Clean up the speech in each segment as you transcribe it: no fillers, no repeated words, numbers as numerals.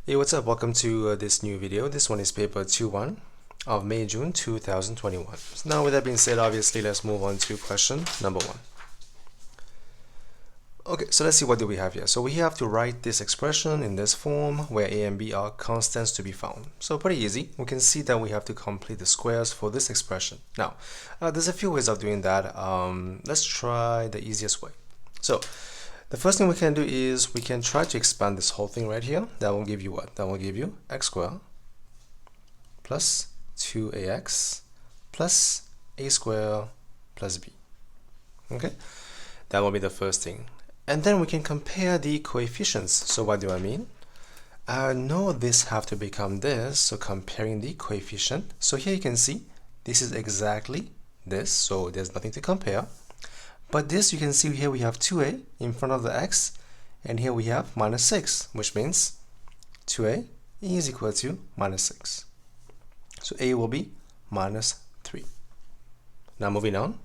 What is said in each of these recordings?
Hey, what's up? Welcome to this new video. This one is paper 2-1 of May-June 2021. So now with that being said, obviously let's move on to question number 1. Okay, so let's see what do we have here. So we have to write this expression in this form where a and b are constants to be found. So pretty easy. We can see that we have to complete the squares for this expression. Now, there's a few ways of doing that. Let's try the easiest way. So the first thing we can do is we can try to expand this whole thing right here. That will give you what? That will give you x squared plus 2ax plus a squared plus b. Okay, that will be the first thing. And then we can compare the coefficients. So what do I mean? I know this have to become this, so comparing the coefficient. So here you can see this is exactly this, so there's nothing to compare. But this, you can see here we have 2a in front of the x, and here we have minus 6, which means 2a is equal to minus 6. So a will be minus 3. Now moving on,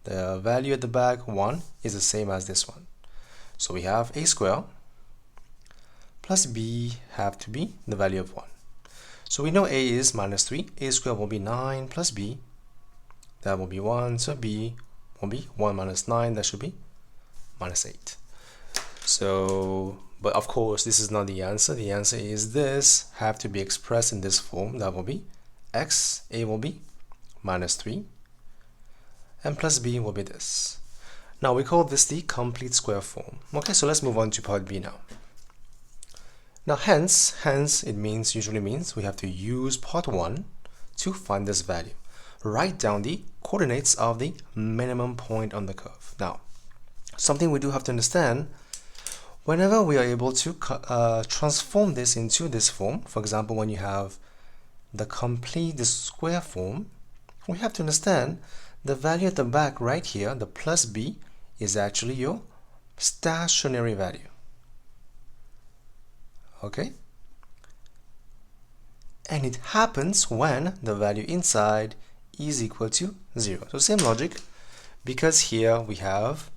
the value at the back, 1, is the same as this one. So we have a squared plus b have to be the value of 1. So we know a is minus 3, a squared will be 9 plus b, that will be 1, so b will be 1 minus 9, that should be minus 8. So, but of course this is not the answer. The answer is this have to be expressed in this form. That will be x, a will be minus 3, and plus b will be this. Now we call this the complete square form. Okay, so let's move on to part b now. Now hence it means, usually means we have to use part 1 to find this value. Write down the coordinates of the minimum point on the curve. Now, something we do have to understand, whenever we are able to transform this into this form, for example, when you have the square form, we have to understand the value at the back right here, the plus b, is actually your stationary value. Okay? And it happens when the value inside is equal to 0. So same logic, because here we have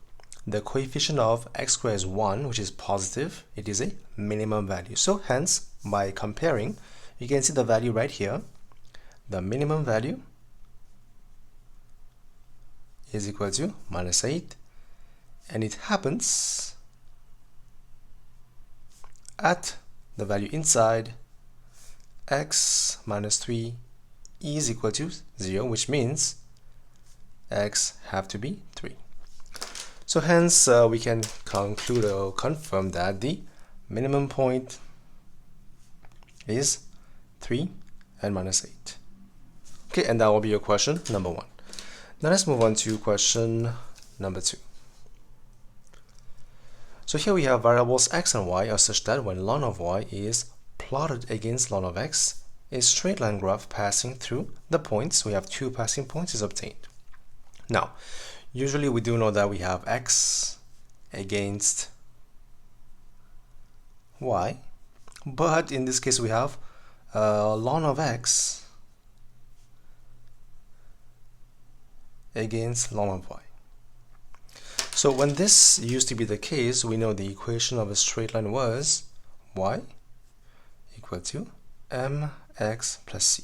the coefficient of x squared is 1, which is positive, it is a minimum value. So hence, by comparing, you can see the value right here, the minimum value is equal to minus 8, and it happens at the value inside x minus 3 is equal to 0, which means x have to be 3. So hence we can conclude or confirm that the minimum point is 3 and minus 8. Okay, and that will be your question number 1. Now let's move on to question number 2. So here we have variables x and y are such that when ln of y is plotted against ln of x, a straight line graph passing through the points, we have 2 passing points, is obtained. Now, usually we do know that we have x against y, but in this case we have ln of x against ln of y. So when this used to be the case, we know the equation of a straight line was y equal to mx plus c.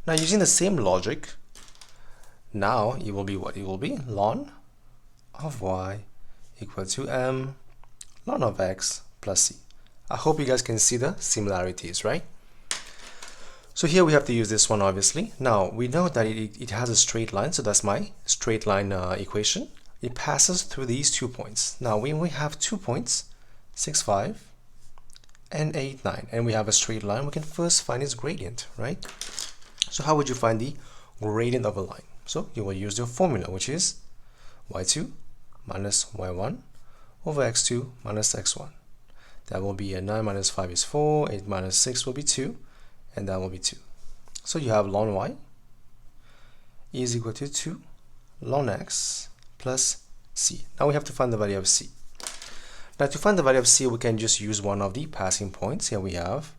Now using the same logic, now it will be what? It will be ln of y equal to m ln of x plus c. I hope you guys can see the similarities, right? So here we have to use this one, obviously. Now we know that it has a straight line, so that's my straight line equation. It passes through these 2 points. Now when we have 2 points, 6, 5 and 8, 9, and we have a straight line, we can first find its gradient, right? So how would you find the gradient of a line? So you will use your formula, which is y2 minus y1 over x2 minus x1. That will be 9 minus 5 is 4, 8 minus 6 will be 2, and that will be 2. So you have ln y is equal to 2 ln x plus c. Now we have to find the value of c. Now to find the value of c, we can just use one of the passing points. Here we have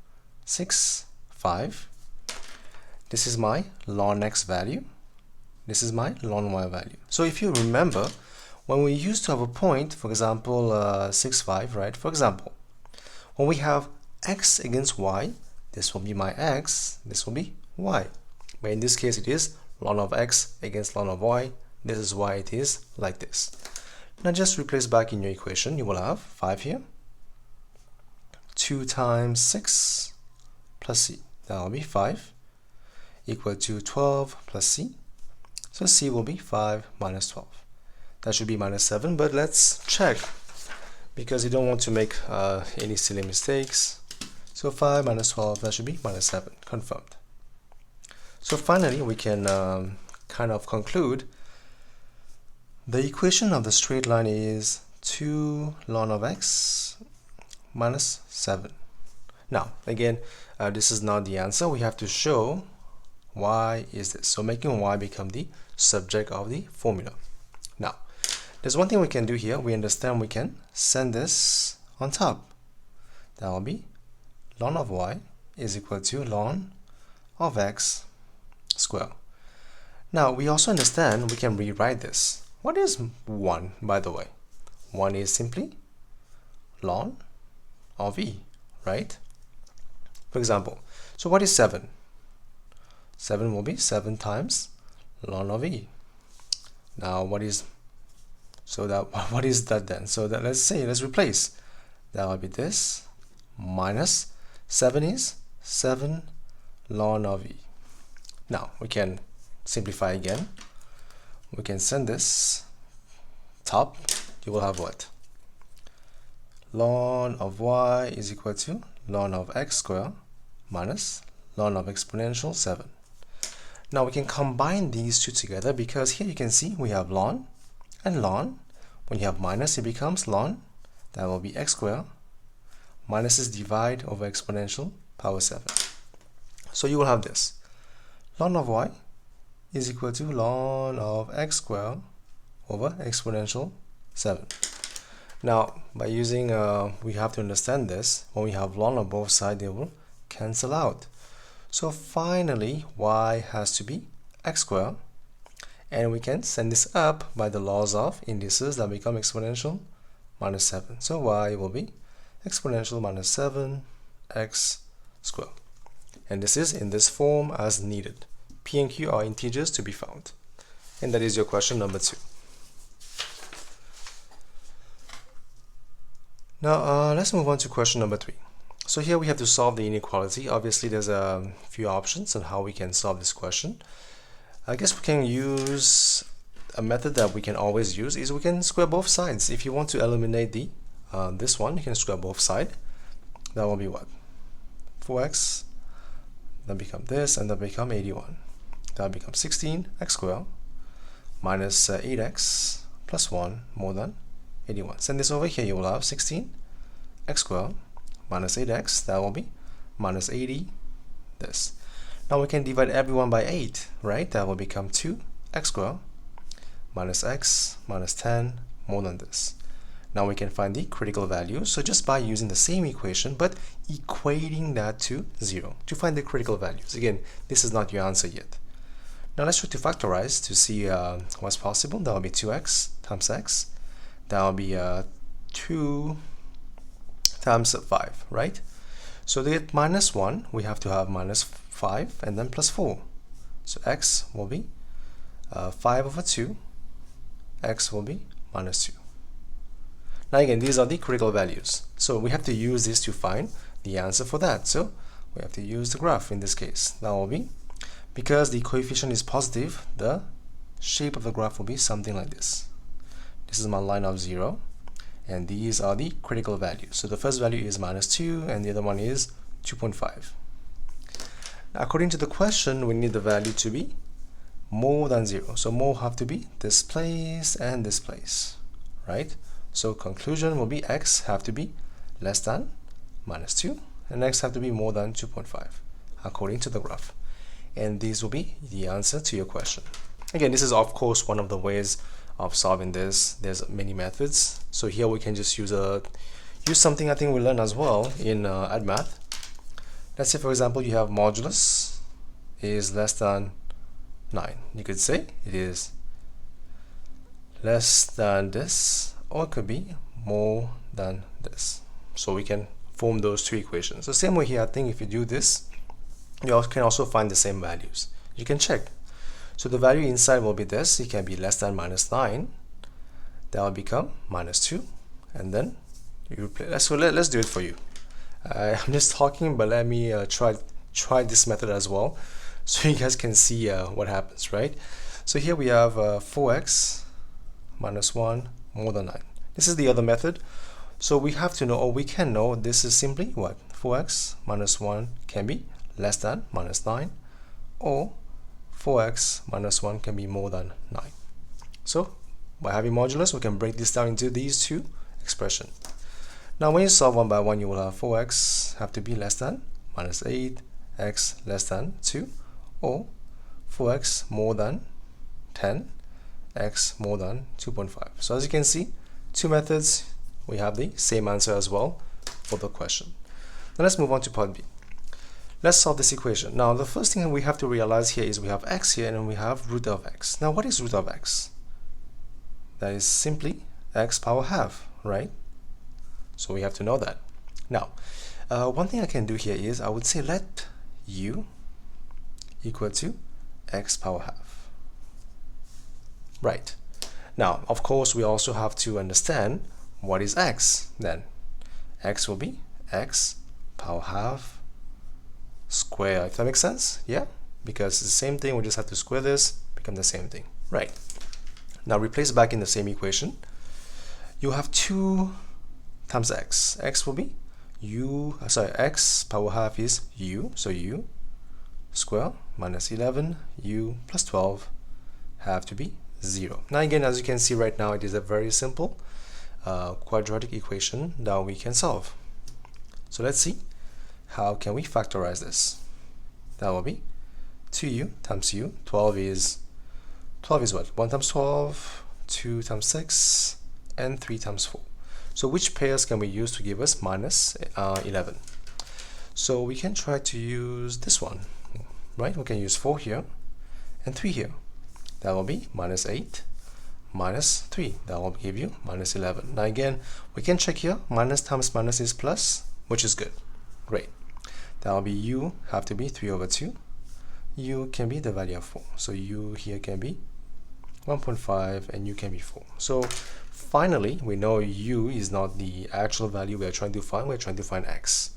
6, 5. This is my ln x value. This is my ln y value. So if you remember, when we used to have a point, for example, 6, 5, right? For example, when we have x against y, this will be my x, this will be y. But in this case, it is ln of x against ln of y. This is why it is like this. Now just replace back in your equation. You will have 5 here. 2 times 6 plus c. That will be 5 equal to 12 plus c. So c will be 5 minus 12. That should be minus 7, but let's check because you don't want to make any silly mistakes. So 5 minus 12, that should be minus 7. Confirmed. So finally, we can kind of conclude the equation of the straight line is 2 ln of x minus 7. Now, again, this is not the answer. We have to show why is this. So making y become the subject of the formula. Now, there's one thing we can do here. We understand we can send this on top. That will be ln of y is equal to ln of x squared. Now, we also understand we can rewrite this. What is 1, by the way? 1 is simply ln of e, right? For example, so what is 7? 7 will be 7 times ln of e. Now, what is that then? So that let's replace. That will be this minus 7 is 7 ln of e. Now, we can simplify again. We can send this top. You will have what? Ln of y is equal to ln of x squared minus ln of exponential 7. Now we can combine these two together because here you can see we have ln and ln. When you have minus, it becomes ln. That will be x squared. Minus is divide over exponential power 7. So you will have this. Ln of y is equal to ln of x squared over exponential 7. Now, by using, we have to understand this. When we have ln on both sides, they will cancel out. So finally, y has to be x squared. And we can send this up by the laws of indices that become exponential minus 7. So y will be exponential minus 7 x squared. And this is in this form as needed. P and Q are integers to be found. And that is your question number 2. Now let's move on to question number 3. So here we have to solve the inequality. Obviously there's a few options on how we can solve this question. I guess we can use a method that we can always use is we can square both sides. If you want to eliminate the this one, you can square both sides. That will be what? 4x, then become this, and then become 81. That becomes 16 x squared minus 8x plus 1 more than 81. Send this over here, you will have 16 x squared minus 8x, that will be minus 80 this. Now we can divide everyone by 8, right? That will become 2 x squared minus x minus 10 more than this. Now we can find the critical value. So just by using the same equation but equating that to 0 to find the critical values. Again, this is not your answer yet. Now let's try to factorize to see what's possible. That will be 2x times x. That will be 2 times 5, right? So to get minus 1, we have to have minus 5 and then plus 4. So x will be 5 over 2. X will be minus 2. Now again, these are the critical values. So we have to use this to find the answer for that. So we have to use the graph in this case. That will be, because the coefficient is positive, the shape of the graph will be something like this. This is my line of 0. And these are the critical values. So the first value is minus 2 and the other one is 2.5. Now, according to the question, we need the value to be more than 0. So more have to be this place and this place, right? So conclusion will be x have to be less than minus 2 and x have to be more than 2.5 according to the graph. And these will be the answer to your question. Again, this is of course one of the ways of solving this. There's many methods. So here we can just use something I think we learned as well in AddMath. Let's say for example you have modulus is less than 9. You could say it is less than this, or it could be more than this. So we can form those two equations. So same way here, I think if you do this, you can also find the same values. You can check. So the value inside will be this. It can be less than -9. That will become -2, and then you replace. So let's do it for you. I'm just talking, but let me try this method as well, so you guys can see what happens, right? So here we have 4x minus 1 more than 9. This is the other method. So we have to know, or we can know, this is simply what? 4x minus 1 can be less than -9, or 4x minus 1 can be more than 9. So by having modulus, we can break this down into these two expressions. Now when you solve one by one, you will have 4x have to be less than -8, x less than 2, or 4x more than 10, x more than 2.5. So as you can see, two methods, we have the same answer as well for the question. Now let's move on to part B. Let's solve this equation. Now the first thing we have to realize here is we have x here and we have root of x. Now what is root of x? That is simply x power half, right? So we have to know that. Now one thing I can do here is I would say let u equal to x power half. Right. Now of course we also have to understand what is x. Then x will be x power half square, if that makes sense. Yeah, because it's the same thing, we just have to square this, become the same thing, right? Now replace back in the same equation. You have 2 times x. X will be x power half is u, so u square minus 11, u plus 12 have to be 0. Now again, as you can see right now, it is a very simple quadratic equation that we can solve. So let's see, how can we factorize this? That will be 2u times u. 12 is what? 1 times 12, 2 times 6, and 3 times 4. So which pairs can we use to give us minus 11? So we can try to use this one, right? We can use 4 here and 3 here. That will be minus 8 minus 3. That will give you minus 11. Now again, we can check here. Minus times minus is plus, which is good. Great. That will be u have to be 3 over 2. U can be the value of 4. So u here can be 1.5 and u can be 4. So finally, we know u is not the actual value we are trying to find. We're trying to find x.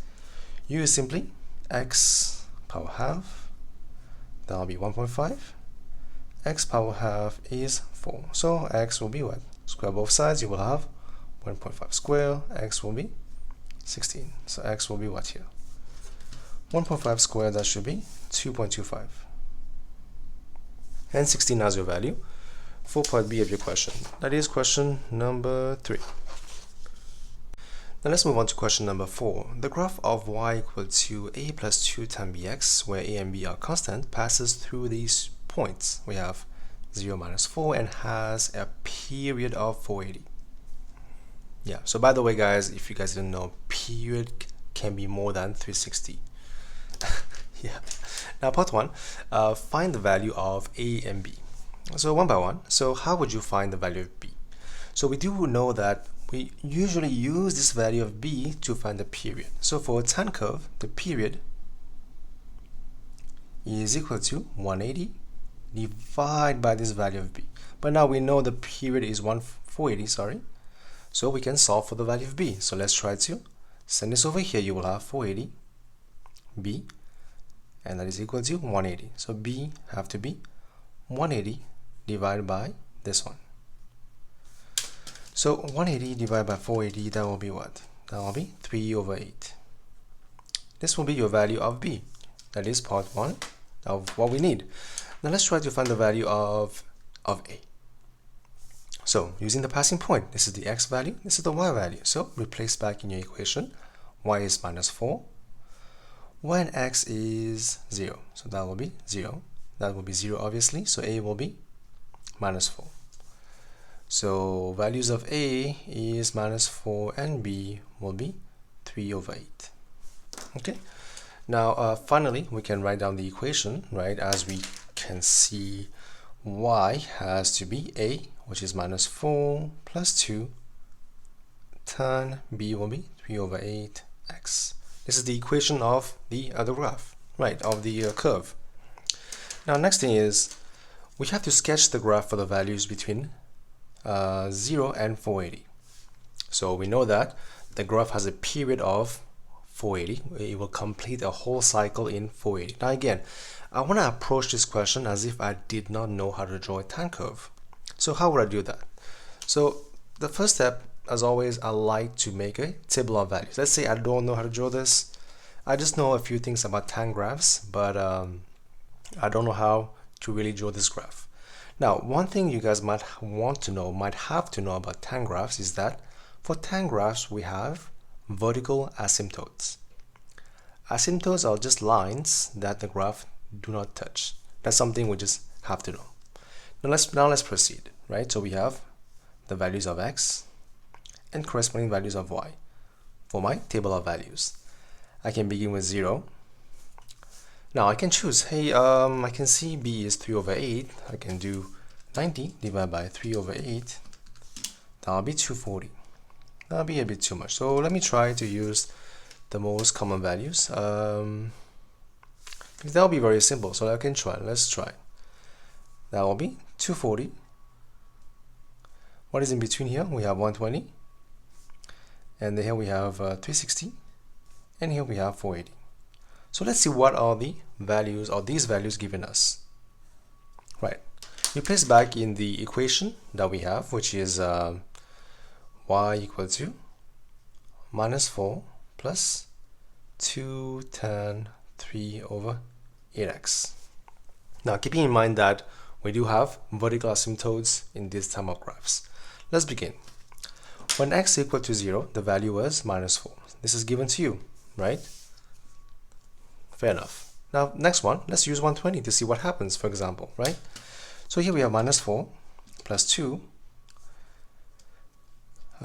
U is simply x power half. That will be 1.5. X power half is 4. So x will be what? Square both sides, you will have 1.5 square. X will be 16. So x will be what here? 1.5 squared, that should be 2.25. And 16 as your value for part B of your question. That is question number 3. Now let's move on to question number 4. The graph of y equal to a plus 2 times bx, where a and b are constant, passes through these points. We have 0 minus 4 and has a period of 480. Yeah, so by the way guys, if you guys didn't know, period can be more than 360. Yeah. Now part 1, find the value of a and b. So one by one. So how would you find the value of b? So we do know that we usually use this value of b to find the period. So for a tan curve, the period is equal to 180 divided by this value of b. But now we know the period is 480, sorry. So we can solve for the value of b. So let's try to send this over here. You will have 480 b, and that is equal to 180. So b have to be 180 divided by this one. So 180 divided by 480, that will be what? That will be 3 over 8. This will be your value of b. That is part 1 of what we need. Now let's try to find the value of a. So using the passing point, this is the x value, this is the y value. So replace back in your equation. Y is minus 4 when x is 0. So that will be 0. That will be 0 obviously. So a will be minus 4. So values of a is minus 4 and b will be 3 over 8. Okay. Now finally we can write down the equation, right? As we can see, y has to be a, which is minus 4 plus 2, tan b will be 3 over 8 x. This is the equation of the graph, right, of the curve. Now next thing is we have to sketch the graph for the values between 0 and 480. So we know that the graph has a period of 480. It will complete a whole cycle in 480. Now again, I want to approach this question as if I did not know how to draw a tan curve. So how would I do that? So the first step, as always, I like to make a table of values. Let's say I don't know how to draw this. I just know a few things about tan graphs, but I don't know how to really draw this graph. Now, one thing you guys might want to know, might have to know about tan graphs is that for tan graphs, we have vertical asymptotes. Asymptotes are just lines that the graph do not touch. That's something we just have to know. Now let's proceed, right? So we have the values of x and corresponding values of y for my table of values. I can begin with 0. Now I can choose, hey, I can see b is 3 over 8. I can do 90 divided by 3 over 8. That'll be 240. That'll be a bit too much. So let me try to use the most common values. That'll be very simple. So I can try. Let's try. That will be 240. What is in between here? We have 120. And here we have 360. And here we have 480. So let's see what are the values or these values given us. Right. We place back in the equation that we have, which is y equal to minus 4 plus 2 tan 3 over 8x. Now keeping in mind that we do have vertical asymptotes in this type of graphs. Let's begin. When x equal to 0, the value was minus 4. This is given to you, right? Fair enough. Now next one, let's use 120 to see what happens, for example, right? So here we have minus 4 plus 2.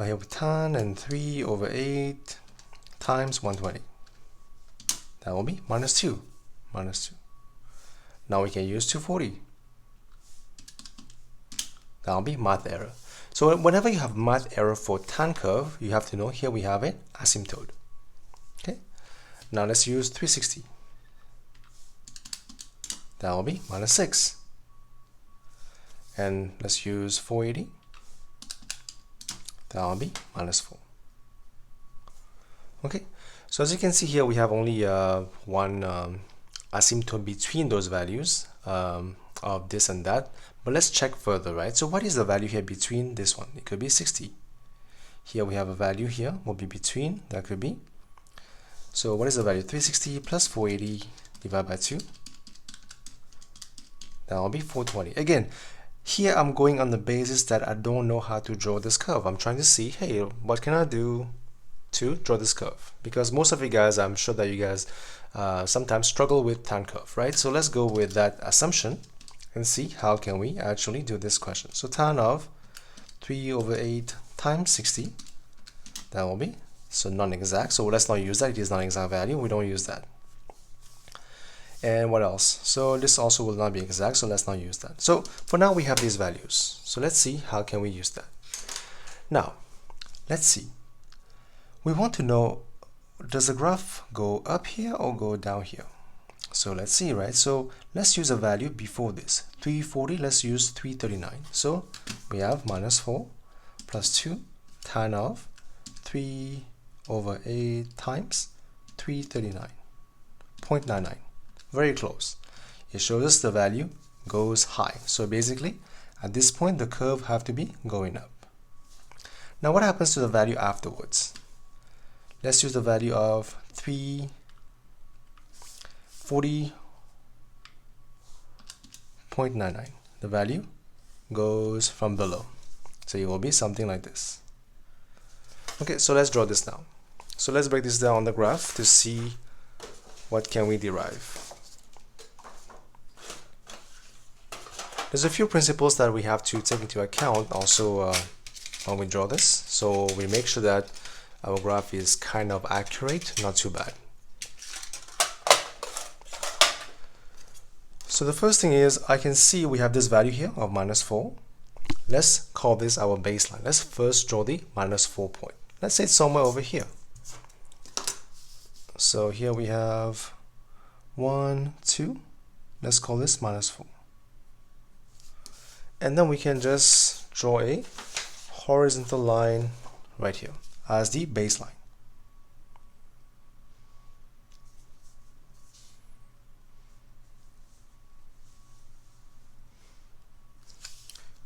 Here we tan and 3 over 8 times 120. That will be minus 2. Minus 2. Now we can use 240. That will be math error. So whenever you have math error for tan curve, you have to know here we have an asymptote. Okay. Now let's use 360. That will be minus 6. And let's use 480. That will be minus 4. Okay. So as you can see here, we have only one asymptote between those values of this and that. But let's check further, right? So what is the value here between this one? It could be 60. Here we have a value here, will be between, that could be. So what is the value? 360 plus 480 divided by 2. That will be 420. Again, here I'm going on the basis that I don't know how to draw this curve. I'm trying to see, hey, what can I do to draw this curve? Because most of you guys, I'm sure that you guys sometimes struggle with tan curve, right? So let's go with that assumption and see how can we actually do this question. So tan of 3 over 8 times 60, that will be, so non-exact. So let's not use that. It is non-exact value. We don't use that. And what else? So this also will not be exact, so let's not use that. So for now we have these values. So let's see how can we use that. Now, let's see. We want to know, does the graph go up here or go down here? So let's see, right? So let's use a value before this. 340, let's use 339. So we have minus 4 plus 2 tan of 3 over 8 times 339. 0.99. Very close. It shows us the value goes high. So basically, at this point, the curve have to be going up. Now, what happens to the value afterwards? Let's use the value of 340.99. The value goes from below. So it will be something like this. Okay, so let's draw this now. So let's break this down on the graph to see what can we derive. There's a few principles that we have to take into account also when we draw this. So we make sure that our graph is kind of accurate, not too bad. So the first thing is I can see we have this value here of minus 4. Let's call this our baseline. Let's first draw the minus 4 point. Let's say it's somewhere over here. So here we have 1, 2. Let's call this -4. And then we can just draw a horizontal line right here as the baseline.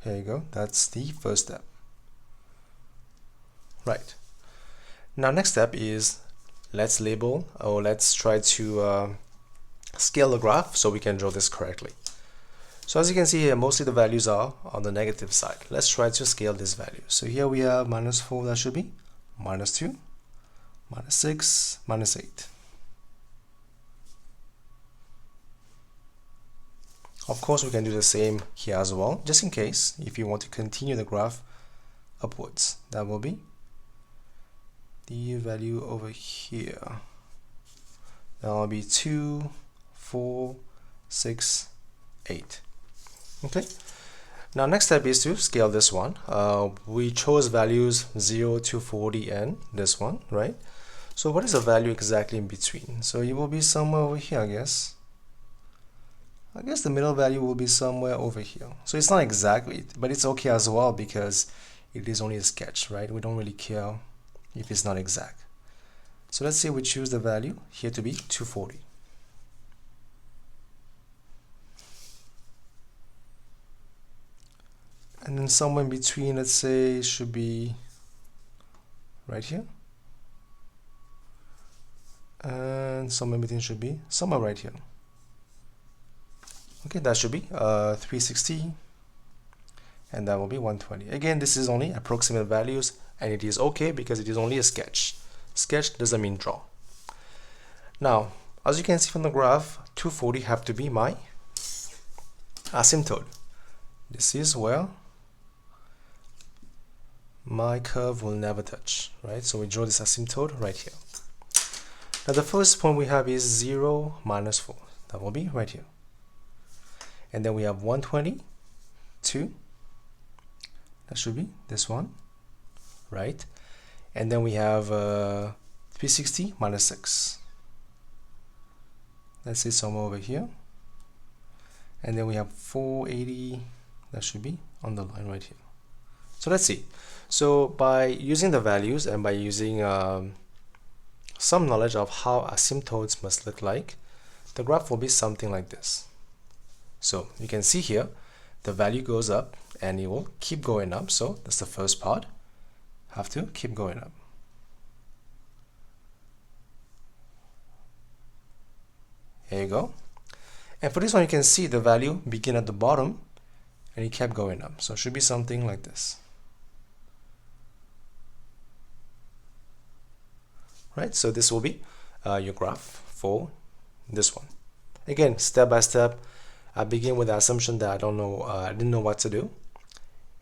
Here you go, that's the first step. Right. Now next step is let's label, or let's try to scale the graph so we can draw this correctly. So as you can see here, mostly the values are on the negative side. Let's try to scale this value. So here we have -4, that should be -2, -6, -8. Of course, we can do the same here as well, just in case, if you want to continue the graph upwards. That will be the value over here. That will be 2, 4, 6, 8. Okay. Now next step is to scale this one. We chose values 0 to 40 and this one, right? So what is the value exactly in between? So it will be somewhere over here, I guess. I guess the middle value will be somewhere over here. So it's not exactly, but it's okay as well because it is only a sketch, right? We don't really care if it's not exact. So let's say we choose the value here to be 240. And then somewhere in between, let's say, should be right here. And somewhere in between should be somewhere right here. Okay, that should be 360, and that will be 120. Again, this is only approximate values, and it is okay because it is only a sketch. Sketch doesn't mean draw. Now, as you can see from the graph, 240 have to be my asymptote. This is where my curve will never touch, right? So we draw this asymptote right here. Now the first point we have is 0, -4. That will be right here. And then we have 120, 2. That should be this one, right? And then we have 360 -6. Let's say somewhere over here. And then we have 480. That should be on the line right here. So let's see. So by using the values and by using some knowledge of how asymptotes must look like, the graph will be something like this. So you can see here, the value goes up and it will keep going up. So that's the first part. Have to keep going up. Here you go. And for this one, you can see the value begin at the bottom and it kept going up. So it should be something like this. Right? So this will be your graph for this one. Again, step by step. I begin with the assumption that I didn't know what to do,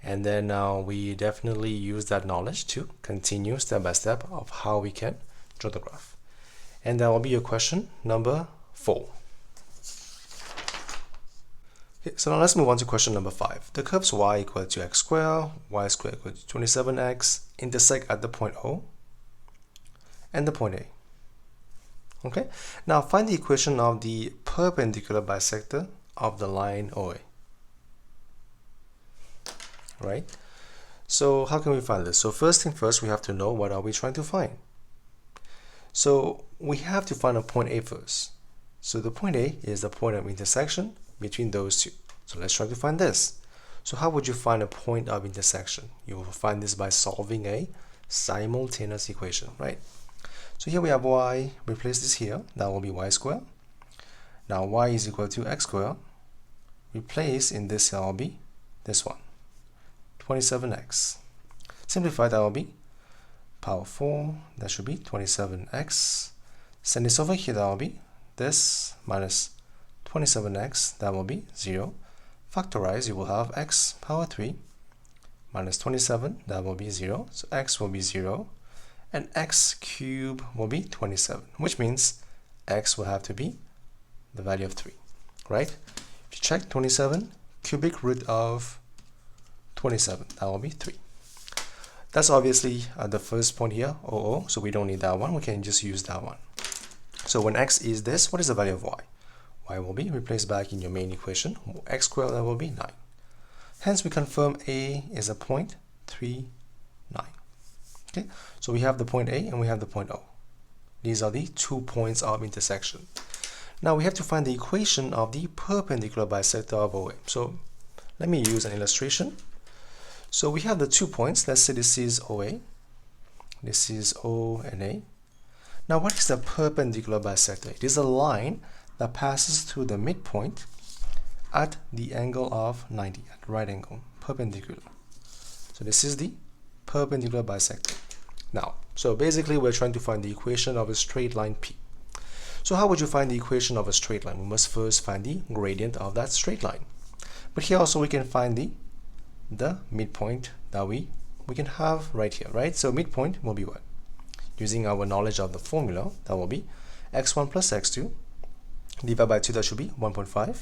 and then we definitely use that knowledge to continue step by step of how we can draw the graph. And that will be your question number 4. Okay, so now let's move on to question number 5. The curves y equal to x squared, y squared equal to 27x intersect at the point O and the point A. Okay, now find the equation of the perpendicular bisector of the line OA. Right? So how can we find this? So first thing first, we have to know what are we trying to find. So we have to find a point A first. So the point A is the point of intersection between those two. So let's try to find this. So how would you find a point of intersection? You will find this by solving a simultaneous equation, right? So here we have y, replace this here, that will be y squared. Now y is equal to x squared. Replace in this here will be this one, 27x. Simplify, that will be power 4, that should be 27x. Send this over here, that will be this minus 27x, that will be 0. Factorize, you will have x power 3 minus 27, that will be 0. So x will be 0. And x cubed will be 27, which means x will have to be the value of 3, right? If you check 27, cubic root of 27, that will be 3. That's obviously the first point here, OO, so we don't need that one. We can just use that one. So when x is this, what is the value of y? Y will be replaced back in your main equation. X squared, that will be 9. Hence, we confirm A is a point 3, 9. Okay, so we have the point A and we have the point O. These are the 2 points of intersection. Now we have to find the equation of the perpendicular bisector of OA. So let me use an illustration. So we have the 2 points. Let's say this is OA. This is O and A. Now what is the perpendicular bisector? It is a line that passes through the midpoint at the angle of 90, at right angle, perpendicular. So this is the perpendicular bisector. Now, so basically we're trying to find the equation of a straight line P. So how would you find the equation of a straight line? We must first find the gradient of that straight line. But here also we can find the midpoint that we can have right here, right? So midpoint will be what? Using our knowledge of the formula, that will be x1 plus x2 divided by 2, that should be 1.5,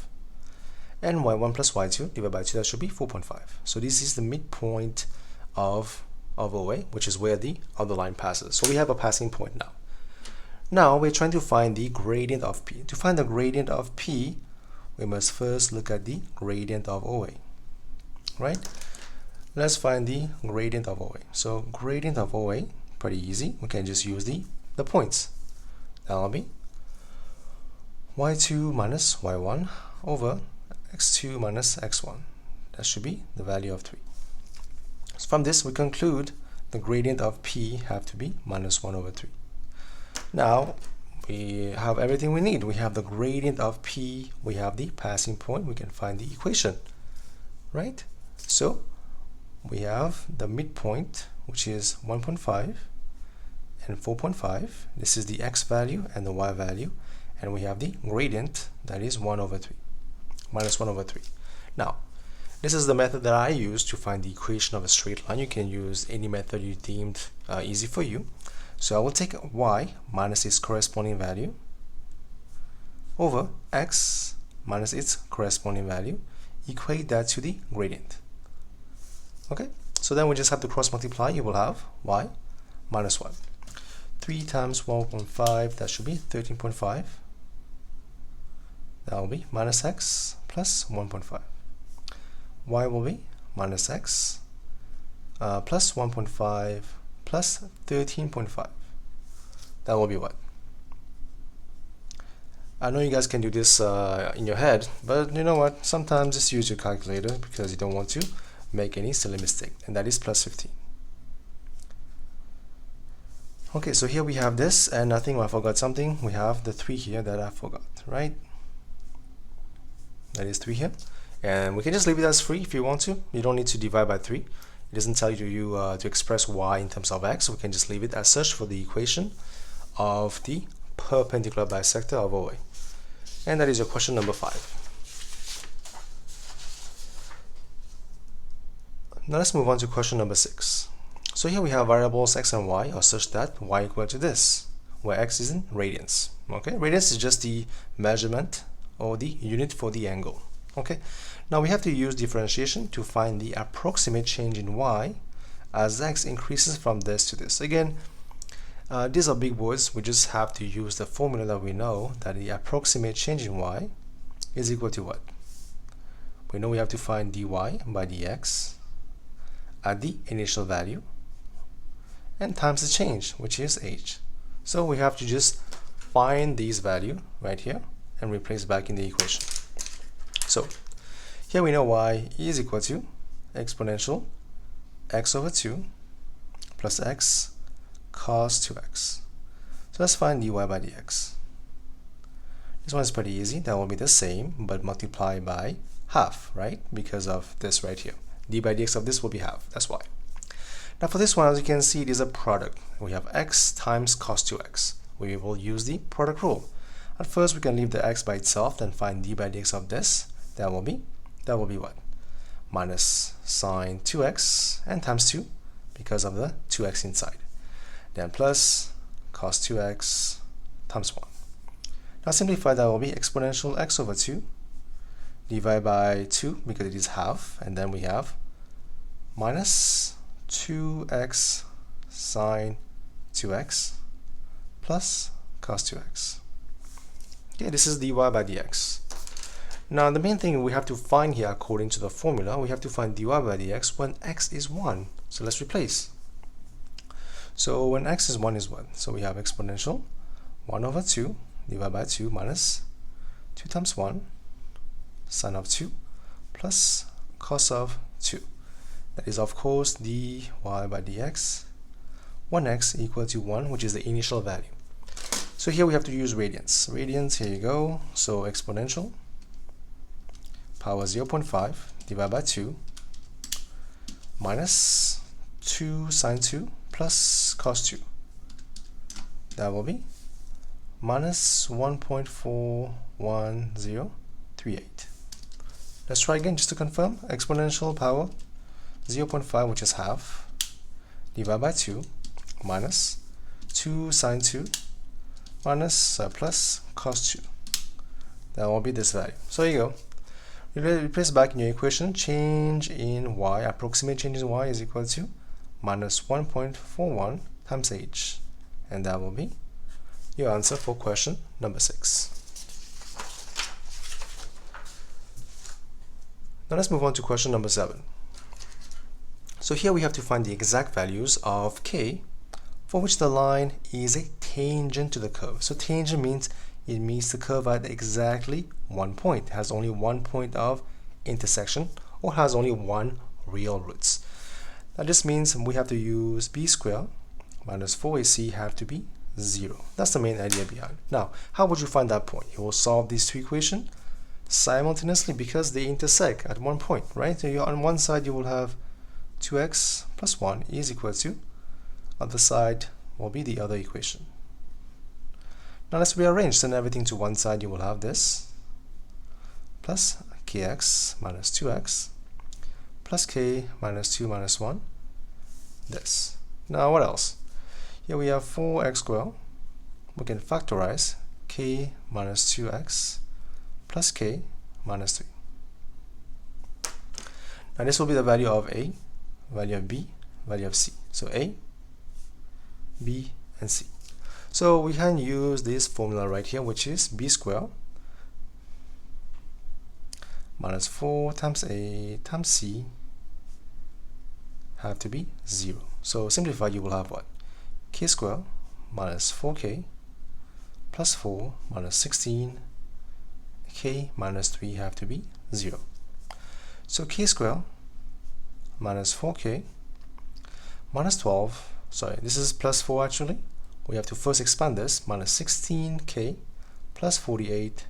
and y1 plus y2 divided by 2, that should be 4.5. So this is the midpoint of OA, which is where the other line passes. So we have a passing point now. Now we're trying to find the gradient of P. To find the gradient of P, we must first look at the gradient of OA, right? Let's find the gradient of OA. So gradient of OA, pretty easy. We can just use the points. That will be y2 minus y1 over x2 minus x1. That should be the value of 3. So from this, we conclude the gradient of P have to be minus 1 over 3. Now, we have everything we need. We have the gradient of P, we have the passing point, we can find the equation, right? So, we have the midpoint, which is 1.5 and 4.5. This is the x value and the y value. And we have the gradient, that is 1 over 3, minus 1 over 3. Now, this is the method that I use to find the equation of a straight line. You can use any method you deemed easy for you. So I will take y minus its corresponding value over x minus its corresponding value, equate that to the gradient. Okay, so then we just have to cross multiply. You will have y minus 1. 3 times 1.5, that should be 13.5. That will be minus x plus 1.5. Y will be minus x plus 1.5 plus 13.5. That will be what? I know you guys can do this in your head, but you know what? Sometimes just use your calculator because you don't want to make any silly mistake, and that is plus 15. Okay, so here we have this, and I think I forgot something. We have the 3 here that I forgot, right? That is 3 here. And we can just leave it as free if you want to. You don't need to divide by 3. It doesn't tell you to express y in terms of x. We can just leave it as such for the equation of the perpendicular bisector of OA. And that is your question number 5. Now let's move on to question number 6. So here we have variables x and y are such that y equal to this, where x is in radians. Okay, radians is just the measurement or the unit for the angle. Okay, now we have to use differentiation to find the approximate change in y as x increases from this to this. Again, these are big words. We just have to use the formula that we know, that the approximate change in y is equal to what? We know we have to find dy by dx at the initial value and times the change, which is h. So we have to just find these value right here and replace back in the equation. So here we know y is equal to exponential x over 2 plus x cos 2x. So let's find dy by dx. This one is pretty easy. That will be the same, but multiply by half, right? Because of this right here. D by dx of this will be half. That's why. Now for this one, as you can see, it is a product. We have x times cos 2x. We will use the product rule. At first, we can leave the x by itself, then find d by dx of this. That will be what? Minus sine 2x and times 2 because of the 2x inside. Then plus cos 2x times 1. Now simplify, that will be exponential x over 2 divided by 2 because it is half, and then we have minus 2x sine 2x plus cos 2x. Okay, this is dy by dx. Now the main thing we have to find here, according to the formula, we have to find dy by dx when x is 1. So let's replace. So when x is 1 is what? So we have exponential 1 over 2 divided by 2 minus 2 times 1 sine of 2 plus cos of 2. That is, of course, dy by dx when x equal to 1, which is the initial value. So here we have to use radians. Radians, here you go. So exponential power 0.5 divided by 2 minus 2 sine 2 plus cos 2. That will be minus 1.41038. Let's try again just to confirm. Exponential power 0.5, which is half, divided by 2 minus 2 sine 2 minus plus cos 2. That will be this value. So here you go. Replace back in your equation. Change in y, approximate change in y is equal to minus 1.41 times h. And that will be your answer for question number 6. Now let's move on to question number 7. So here we have to find the exact values of k for which the line is a tangent to the curve. So tangent means it meets the curve at exactly one point. It has only one point of intersection, or has only one real roots. Now this means we have to use b squared minus 4ac have to be 0. That's the main idea behind. Now, how would you find that point? You will solve these two equations simultaneously because they intersect at one point, right? So on one side you will have 2x plus 1 is equal to, other side will be the other equation. Now let's rearrange. Send everything to one side. You will have this plus kx minus 2x plus k minus 2 minus 1, this. Now what else? Here we have 4x squared. We can factorize k minus 2x plus k minus 3. Now this will be the value of a, value of b, value of c. So a, b, and c. So we can use this formula right here, which is b squared minus 4 times a times c have to be 0. So simplify, you will have what? K squared minus 4k plus 4 minus 16 k minus 3 have to be 0. So k squared minus 4k minus 12, sorry, this is plus 4 actually. We have to first expand this. Minus 16k plus 48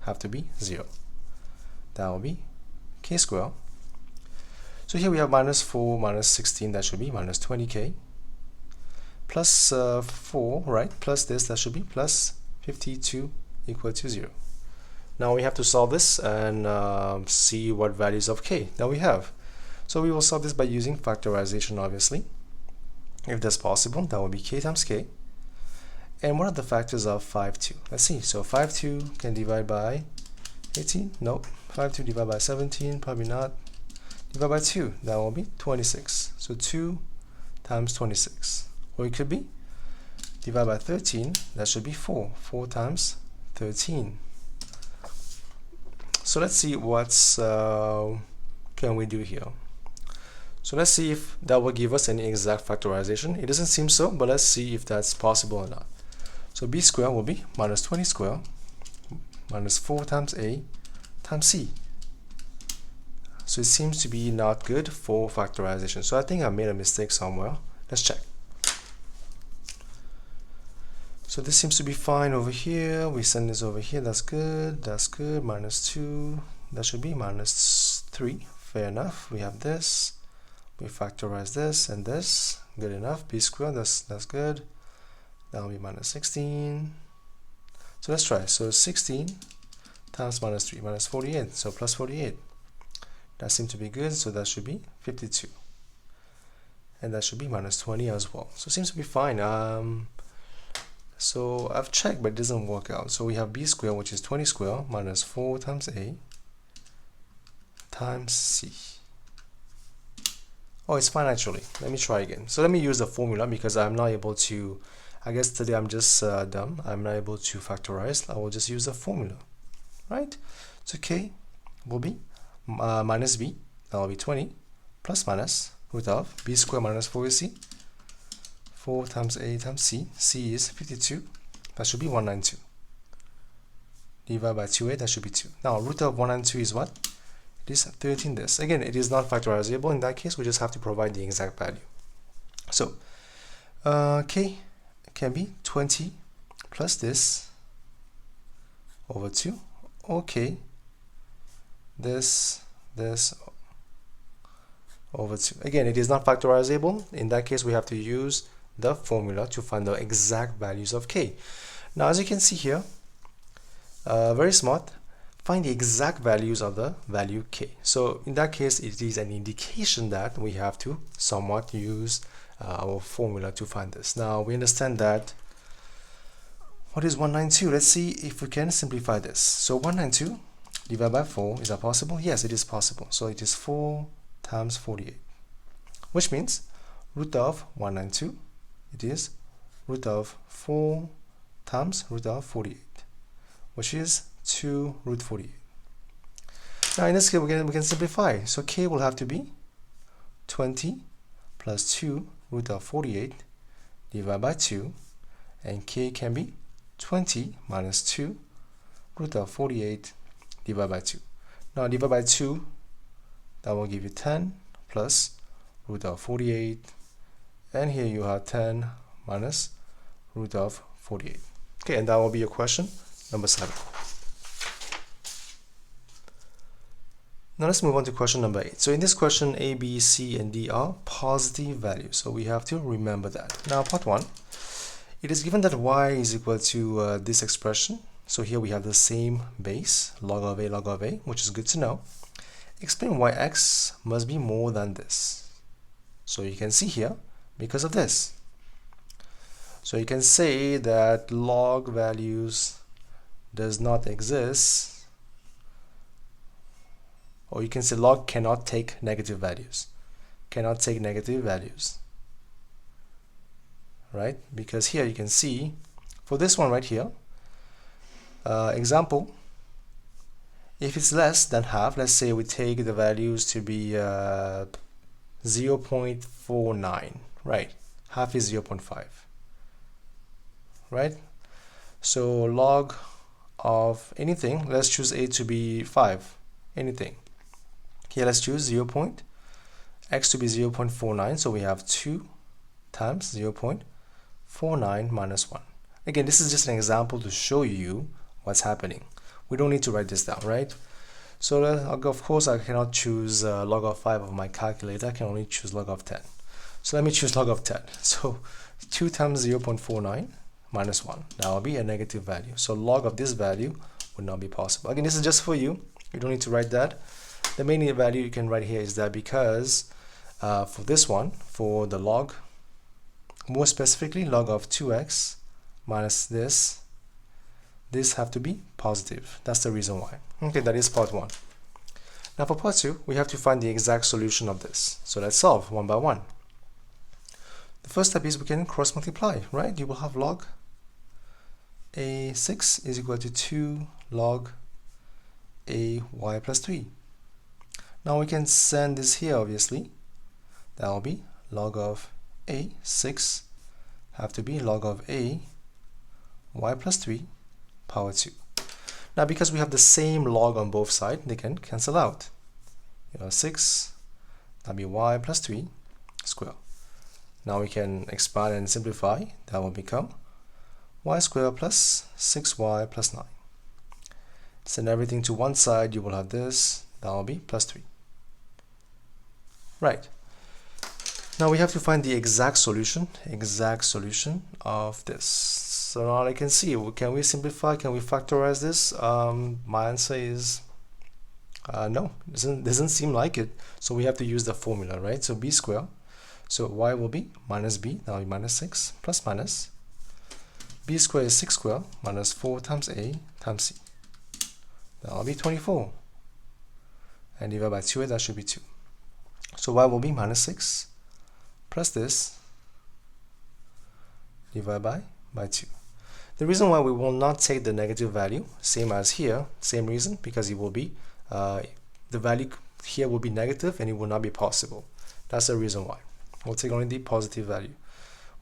have to be 0. That will be k squared. So here we have minus 4 minus 16, that should be minus 20k plus 4, right, plus this, that should be plus 52 equal to 0. Now we have to solve this and see what values of k that we have. So we will solve this by using factorization, obviously, if that's possible. That will be k times k. And what are the factors of 5, 2? Let's see. So 5, 2 can divide by 18. Nope. 5, 2 divided by 17. Probably not. Divide by 2. That will be 26. So 2 times 26. Or it could be divide by 13. That should be 4. 4 times 13. So let's see what's can we do here. So let's see if that will give us any exact factorization. It doesn't seem so, but let's see if that's possible or not. So b squared will be minus 20 squared minus 4 times a times c. So it seems to be not good for factorization. So I think I made a mistake somewhere. Let's check. So this seems to be fine over here. We send this over here. That's good. That's good. Minus 2. That should be minus 3. Fair enough. We have this. We factorize this and this. Good enough. B squared. That's good. That will be minus 16. So let's try. So 16 times minus 3 minus 48. So plus 48. That seems to be good. So that should be 52. And that should be minus 20 as well. So it seems to be fine. So I've checked, but it doesn't work out. So we have b squared, which is 20 squared, minus 4 times a times c. Oh, it's fine actually. Let me try again. So let me use the formula because I'm not able to I guess today I'm just dumb. I'm not able to factorize. I will just use the formula, right? So k will be minus b, that will be 20, plus minus root of b squared minus 4ac, 4 times a times c, c is 52, that should be 192. Divided by 2a, that should be 2. Now root of 192 is what? It is 13 this. Again, it is not factorizable. In that case, we just have to provide the exact value. So k can be 20 plus this over 2, or k this over 2. Again, it is not factorizable. In that case, we have to use the formula to find the exact values of k. Now, as you can see here, very smart, find the exact values of the value k. So in that case, it is an indication that we have to somewhat use our formula to find this. Now we understand that what is 192? Let's see if we can simplify this. So 192 divided by 4, is that possible? Yes, it is possible. So it is 4 times 48, which means root of 192, it is root of 4 times root of 48, which is 2 root 48. Now in this case, we can simplify. So k will have to be 20 plus 2 root of 48 divided by 2, and k can be 20 minus 2 root of 48 divided by 2. Now divide by 2, that will give you 10 plus root of 48, and here you have 10 minus root of 48. Okay, and that will be your question number 7. Now let's move on to question number 8. So in this question, A, B, C, and D are positive values. So we have to remember that. Now part 1, it is given that y is equal to this expression. So here we have the same base, log of a, which is good to know. Explain why x must be more than this. So you can see here, because of this. So you can say that log values does not exist, or you can say log cannot take negative values. Cannot take negative values. Right? Because here you can see, for this one right here, example, if it's less than half, let's say we take the values to be 0.49, right? Half is 0.5, right? So log of anything, let's choose a to be 5, anything. Here let's choose x to be 0.49, so we have 2 times 0.49 minus 1. Again, this is just an example to show you what's happening. We don't need to write this down, right? So of course I cannot choose log of 5 of my calculator. I can only choose log of 10. So let me choose log of 10. So 2 times 0.49 minus 1, that will be a negative value. So log of this value would not be possible. Again, this is just for you. You don't need to write that. The main value you can write here is that because for this one, for the log, more specifically log of 2x minus this have to be positive. That's the reason why. Okay, that is part 1. Now for part 2, we have to find the exact solution of this. So let's solve one by one. The first step is we can cross multiply, right? You will have log a6 is equal to 2 log a y plus 3. Now we can send this here, obviously. That will be log of a6 have to be log of a y plus 3 power 2. Now because we have the same log on both sides, they can cancel out. 6, that'll be y plus 3 square. Now we can expand and simplify. That will become y squared plus 6y plus 9. Send everything to one side, you will have this. That will be plus 3. Right. Now we have to find the exact solution of this. So now I can see, can we simplify, can we factorize this? My answer is no, doesn't seem like it. So we have to use the formula, right? So b squared, so y will be minus b, that will be minus 6, plus minus b squared is 6 squared minus 4 times a times c. That will be 24. And divided by 2a, that should be 2. So y will be minus 6 plus this divided by by 2. The reason why we will not take the negative value, same as here, same reason, because it will be, the value here will be negative and it will not be possible. That's the reason why. We'll take only the positive value,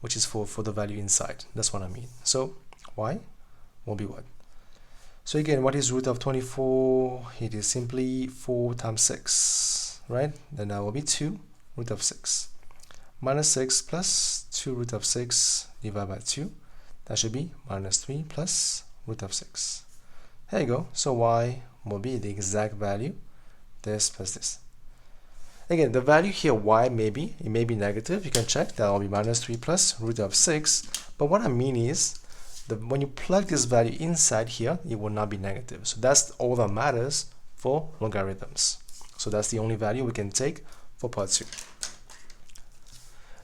which is for the value inside. That's what I mean. So y will be what? So again, what is root of 24? It is simply 4 times 6, right? Then that will be 2 root of 6. Minus 6 plus 2 root of 6 divided by 2. That should be minus 3 plus root of 6. There you go. So y will be the exact value, this plus this. Again, the value here, y, it may be negative. You can check. That will be minus 3 plus root of 6. But what I mean is, when you plug this value inside here, it will not be negative. So that's all that matters for logarithms. So that's the only value we can take for part 2.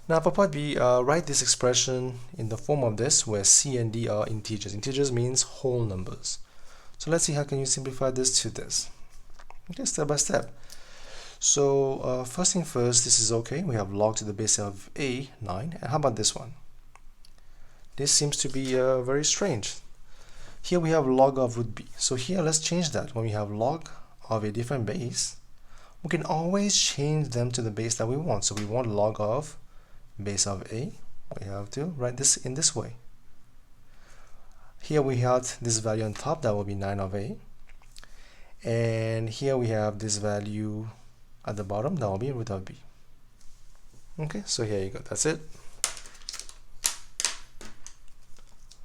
Now for part B, write this expression in the form of this, where c and d are integers. Integers means whole numbers. So let's see how can you simplify this to this. Okay, step by step. So first thing first, this is okay. We have log to the base of a, 9. And how about this one? This seems to be very strange. Here we have log of root b. So here let's change that. When we have log of a different base, we can always change them to the base that we want. So we want log of base of a. We have to write this in this way. Here we have this value on top, that will be 9 of a. And here we have this value at the bottom, that will be root of b. Okay, so here you go. That's it.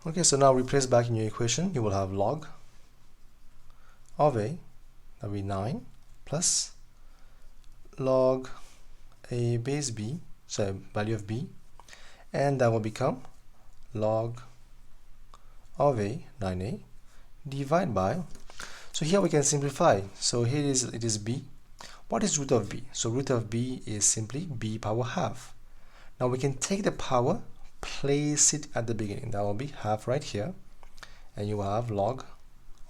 Okay, so now replace back in your equation. You will have log of a, that will be 9, plus log a base b, so value of b, and that will become log of a, 9a, divide by, so here we can simplify. So here it is b. What is root of b? So root of b is simply b power half. Now we can take the power, place it at the beginning. That will be half right here, and you will have log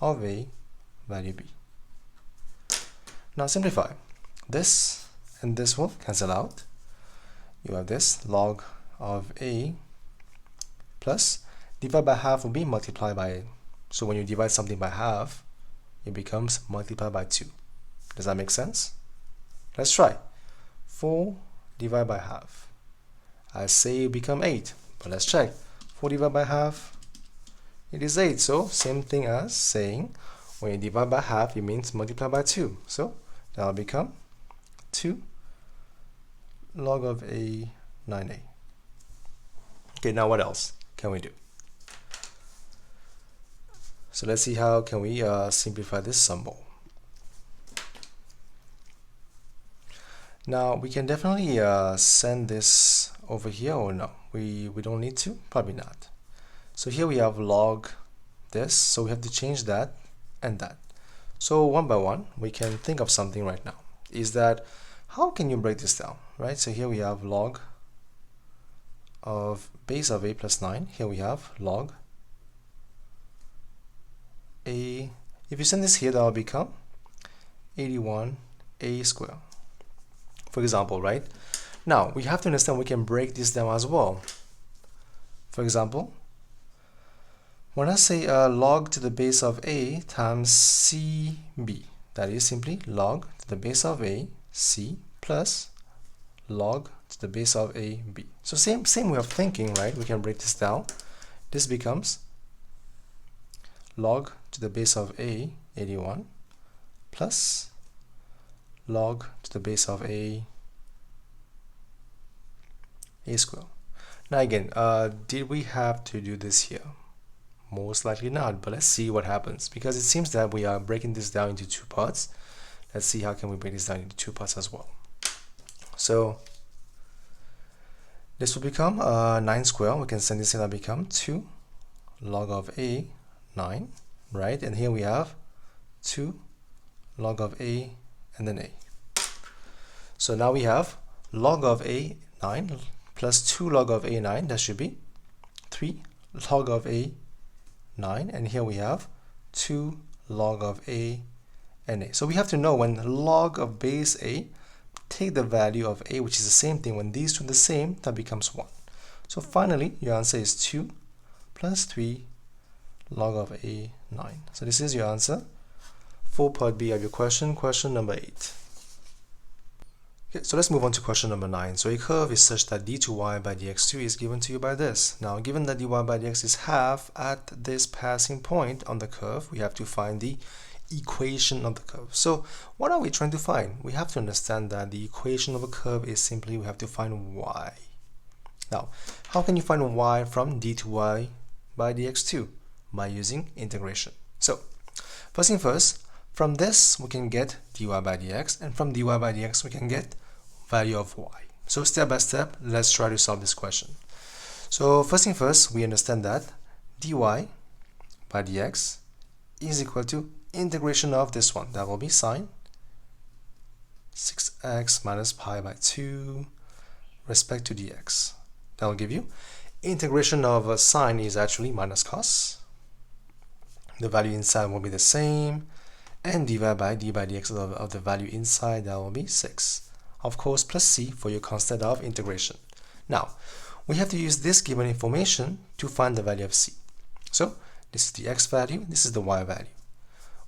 of a value b. Now simplify. This and this will cancel out. You have this log of a plus divide by half will be multiplied by, so when you divide something by half, it becomes multiplied by 2. Does that make sense? Let's try. 4 divided by half. I say it become 8. But let's check. 4 divided by half, it is 8. So same thing as saying when you divide by half, it means multiply by 2. So that will become 2 log of a, 9a. Okay, now what else can we do? So let's see how can we simplify this symbol. Now we can definitely send this over here, or no, we don't need to, probably not. So here we have log this, so we have to change that and that. So one by one we can think of something right now, is that how can you break this down, right? So here we have log of base of a plus 9. Here we have log a, if you send this here, that will become 81a squared, for example, right? Now we have to understand we can break this down as well. For example, when I say log to the base of a times cb, that is simply log to the base of a c plus log to the base of a b. So same way of thinking, right? We can break this down. This becomes log to the base of a, 81, plus log to the base of a squared. Now again, did we have to do this here? Most likely not, but let's see what happens, because it seems that we are breaking this down into 2 parts. Let's see how can we break this down into 2 parts as well. So this will become 9 squared. We can send this in, that become 2 log of a, 9, right? And here we have 2 log of a and then a. So now we have log of a, 9 plus 2 log of a, 9. That should be 3 log of a, 9, and here we have 2 log of a and a. So we have to know when log of base a, take the value of a, which is the same thing. When these two are the same, that becomes 1. So finally your answer is 2 plus 3 log of a 9. So this is your answer for part B of your question number 8. Okay, so let's move on to question number 9. So a curve is such that d2y by dx2 is given to you by this. Now, given that dy by dx is half at this passing point on the curve, we have to find the equation of the curve. So what are we trying to find? We have to understand that the equation of a curve is simply we have to find y. Now, how can you find y from d2y by dx2? By using integration. So first thing first, from this we can get dy by dx, and from dy by dx we can get value of y. So step by step, let's try to solve this question. So first thing first, we understand that dy by dx is equal to integration of this one. That will be sine 6x minus pi by 2 respect to dx. That will give you integration of sine is actually minus cos. The value inside will be the same, and d by dx of the value inside, that will be 6. Of course, plus c for your constant of integration. Now, we have to use this given information to find the value of c. So, this is the x value, this is the y value.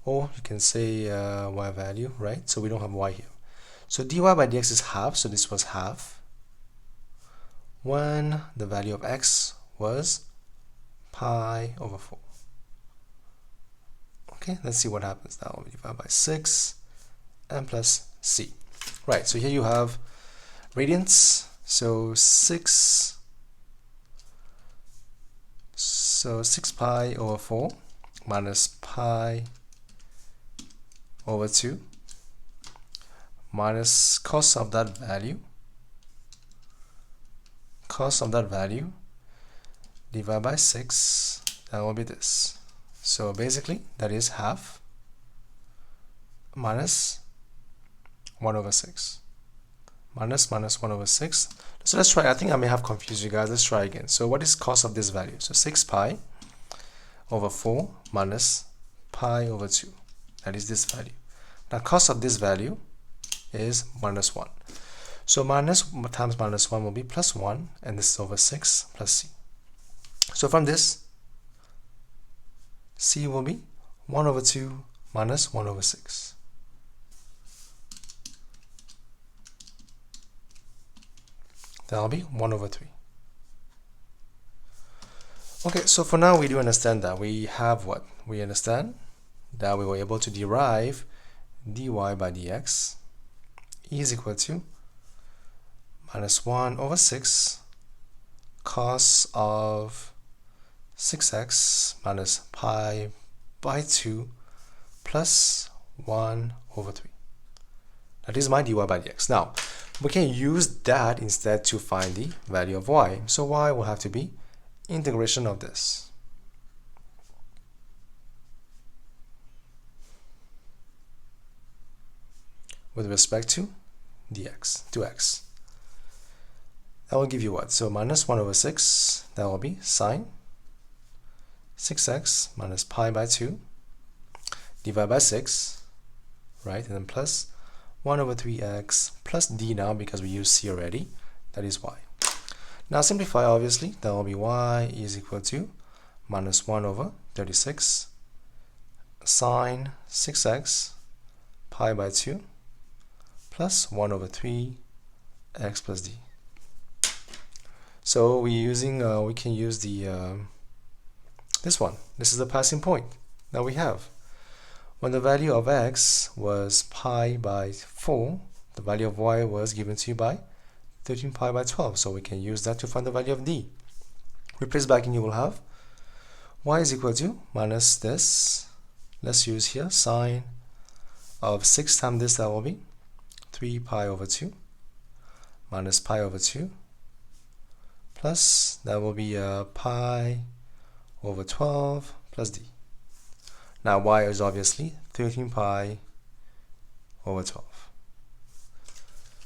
Or you can say y value, right? So we don't have y here. So dy by dx is half, so this was half, when the value of x was pi over 4. Okay, let's see what happens now. We divide by 6 and plus c. Right, so here you have radians. So 6 pi over 4 minus pi over 2 minus cos of that value divided by 6. That will be this. So basically that is half minus 1 over 6 minus 1 over 6. So let's try. I think I may have confused you guys. Let's try again. So what is cos of this value? So 6 pi over 4 minus pi over 2. That is this value. Now cos of this value is minus 1. So minus times minus 1 will be plus 1, and this is over 6 plus c. So from this, c will be 1 over 2 minus 1 over 6. That will be 1 over 3. Okay, so for now we do understand that. We have what? We understand that we were able to derive dy by dx is equal to minus 1 over 6 cos of 6x minus pi by 2 plus 1 over 3. That is my dy by dx. Now, we can use that instead to find the value of y. So y will have to be integration of this. With respect to dx, to x. That will give you what? So minus 1 over 6, that will be sine 6x minus pi by 2 divided by 6, right? And then plus 1 over 3x plus d now, because we use c already, that is y. Now simplify, obviously, that will be y is equal to minus 1 over 36 sine 6x pi by 2 plus 1 over 3 x plus d. So we can use the this one. This is the passing point that we have. When the value of x was pi by 4, the value of y was given to you by 13 pi by 12. So we can use that to find the value of d. Replace back and you will have y is equal to minus this. Let's use here sine of 6 times this, that will be 3 pi over 2 minus pi over 2 plus that will be pi over 12 plus d. Now y is obviously 13 pi over 12.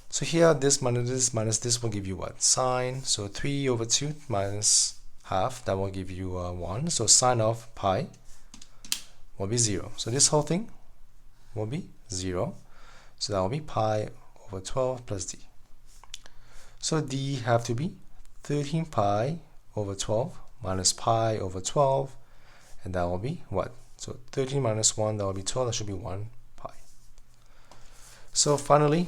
So here this minus this will give you what? Sine, so 3 over 2 minus half, that will give you 1. So sine of pi will be 0. So this whole thing will be 0. So that will be pi over 12 plus d. So d have to be 13 pi over 12 minus pi over 12, and that will be what? So 13 minus 1, that will be 12, that should be 1 pi. So finally,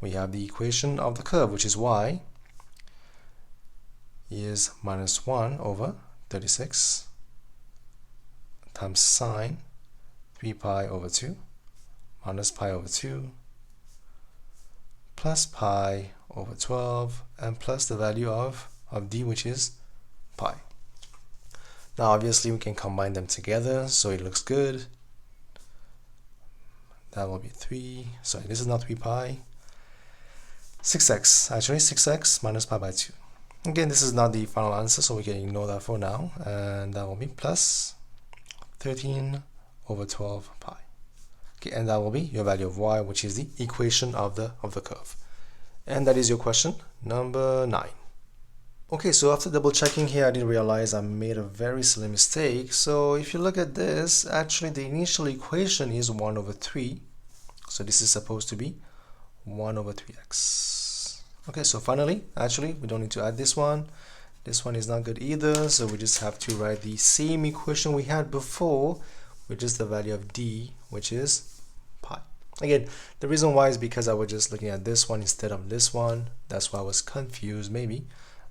we have the equation of the curve, which is y is minus 1 over 36 times sine 3 pi over 2 minus pi over 2 plus pi over 12 and plus the value of d, which is pi. Now obviously we can combine them together so it looks good. That will be 3, sorry, this is not 3 pi, 6x, actually 6x minus pi by 2. Again, this is not the final answer, so we can ignore that for now, and that will be plus 13 over 12 pi. Okay, and that will be your value of y, which is the equation of the curve. And that is your question number 9. Okay, so after double checking here, I did realize I made a very silly mistake. So if you look at this, actually the initial equation is 1 over 3. So this is supposed to be 1 over 3x. Okay, so finally, actually, we don't need to add this one. This one is not good either, so we just have to write the same equation we had before, which is the value of d, which is pi. Again, the reason why is because I was just looking at this one instead of this one. That's why I was confused maybe.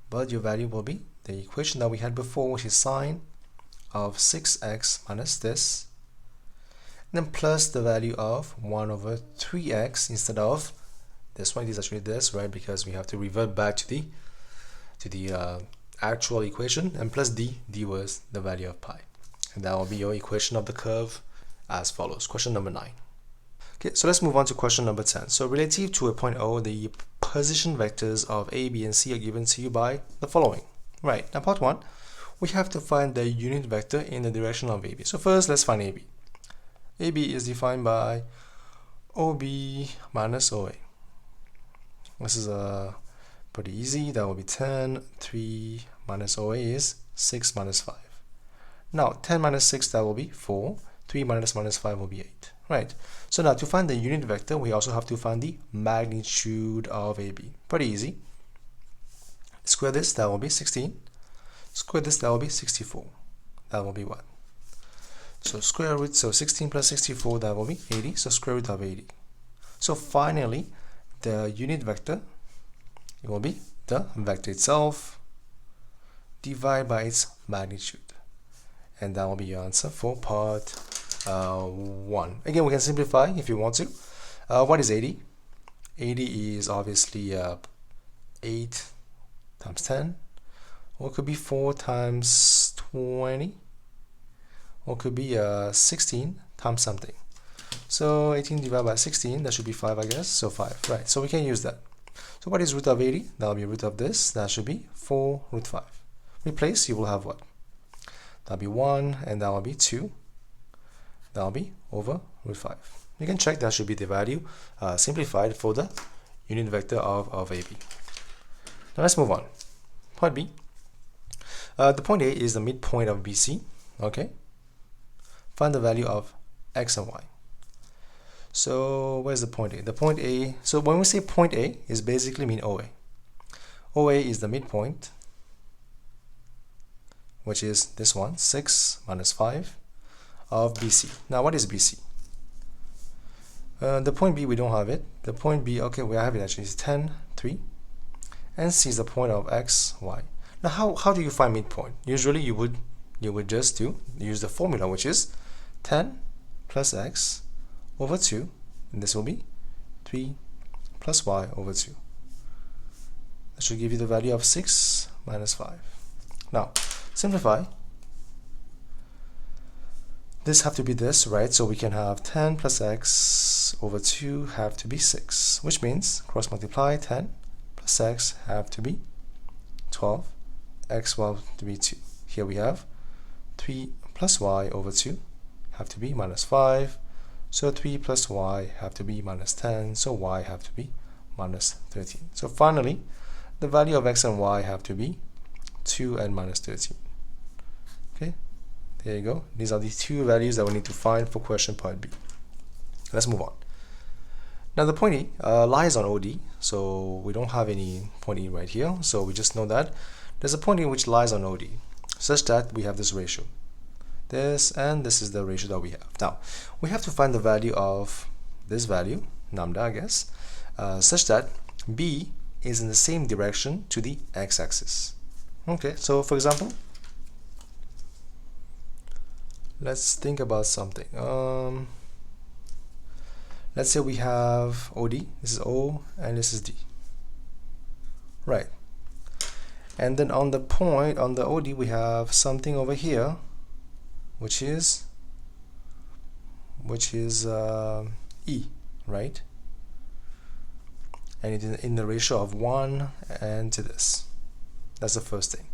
But your value will be the equation that we had before, which is sine of 6x minus this, and then plus the value of 1 over 3x instead of this one. It is actually this, right? Because we have to revert back to the actual equation, and plus d was the value of pi. And that will be your equation of the curve as follows. Question number 9. Okay, so let's move on to question number 10. So relative to a point O, the position vectors of A, B, and C are given to you by the following. Right, now part 1, we have to find the unit vector in the direction of AB. So first, let's find AB. AB is defined by OB minus OA. This is pretty easy. That will be 10. 3 minus OA is 6 minus 5. Now 10 minus 6, that will be 4. 3 minus 5 will be 8. Right. So now to find the unit vector, we also have to find the magnitude of AB. Pretty easy. Square this, that will be 16. Square this, that will be 64. That will be what? So square root, so 16 plus 64, that will be 80. So square root of 80. So finally, the unit vector, it will be the vector itself divided by its magnitude. And that will be your answer for part 1. Again, we can simplify if you want to. What is 80? 80 is obviously 8 times 10, or it could be 4 times 20, or it could be 16 times something. So 18 divided by 16, that should be 5, I guess. So 5, right? So we can use that. So what is root of 80? That will be root of this. That should be 4 root 5. Replace, you will have what? That will be 1, and that will be 2. That will be over root 5. You can check that should be the value simplified for the unit vector of AB. Now let's move on. Part B. The point A is the midpoint of BC. Okay. Find the value of x and y. So where's the point A? The point A, so when we say point A, is basically mean OA. OA is the midpoint, which is this one, 6 minus 5 of BC. Now what is BC? The point B, we don't have it. The point B, okay, we have it actually, is 10, 3. And C is the point of x, y. Now how do you find midpoint? Usually you would just use the formula, which is 10 plus x over 2, and this will be 3 plus y over 2. That should give you the value of 6 minus 5. Now simplify. This have to be this, right? So we can have 10 plus x over 2 have to be 6, which means cross multiply 10 plus x have to be 12, x will have to be 2. Here we have 3 plus y over 2 have to be minus 5. So 3 plus y have to be minus 10. So y have to be minus 13. So finally, the value of x and y have to be 2 and minus 13. Okay, there you go. These are the two values that we need to find for question part B. Let's move on. Now the point E lies on OD, so we don't have any point E right here. So we just know that. there's a point in which lies on OD, such that we have this ratio. This and this is the ratio that we have. Now, we have to find the value of this value, lambda, I guess, such that B is in the same direction to the x-axis. Okay, so for example, let's think about something. Let's say we have OD, this is O, and this is D. Right. And then on the point, on the OD, we have something over here, which is E, right? And it is in the ratio of 1 and to this. That's the first thing.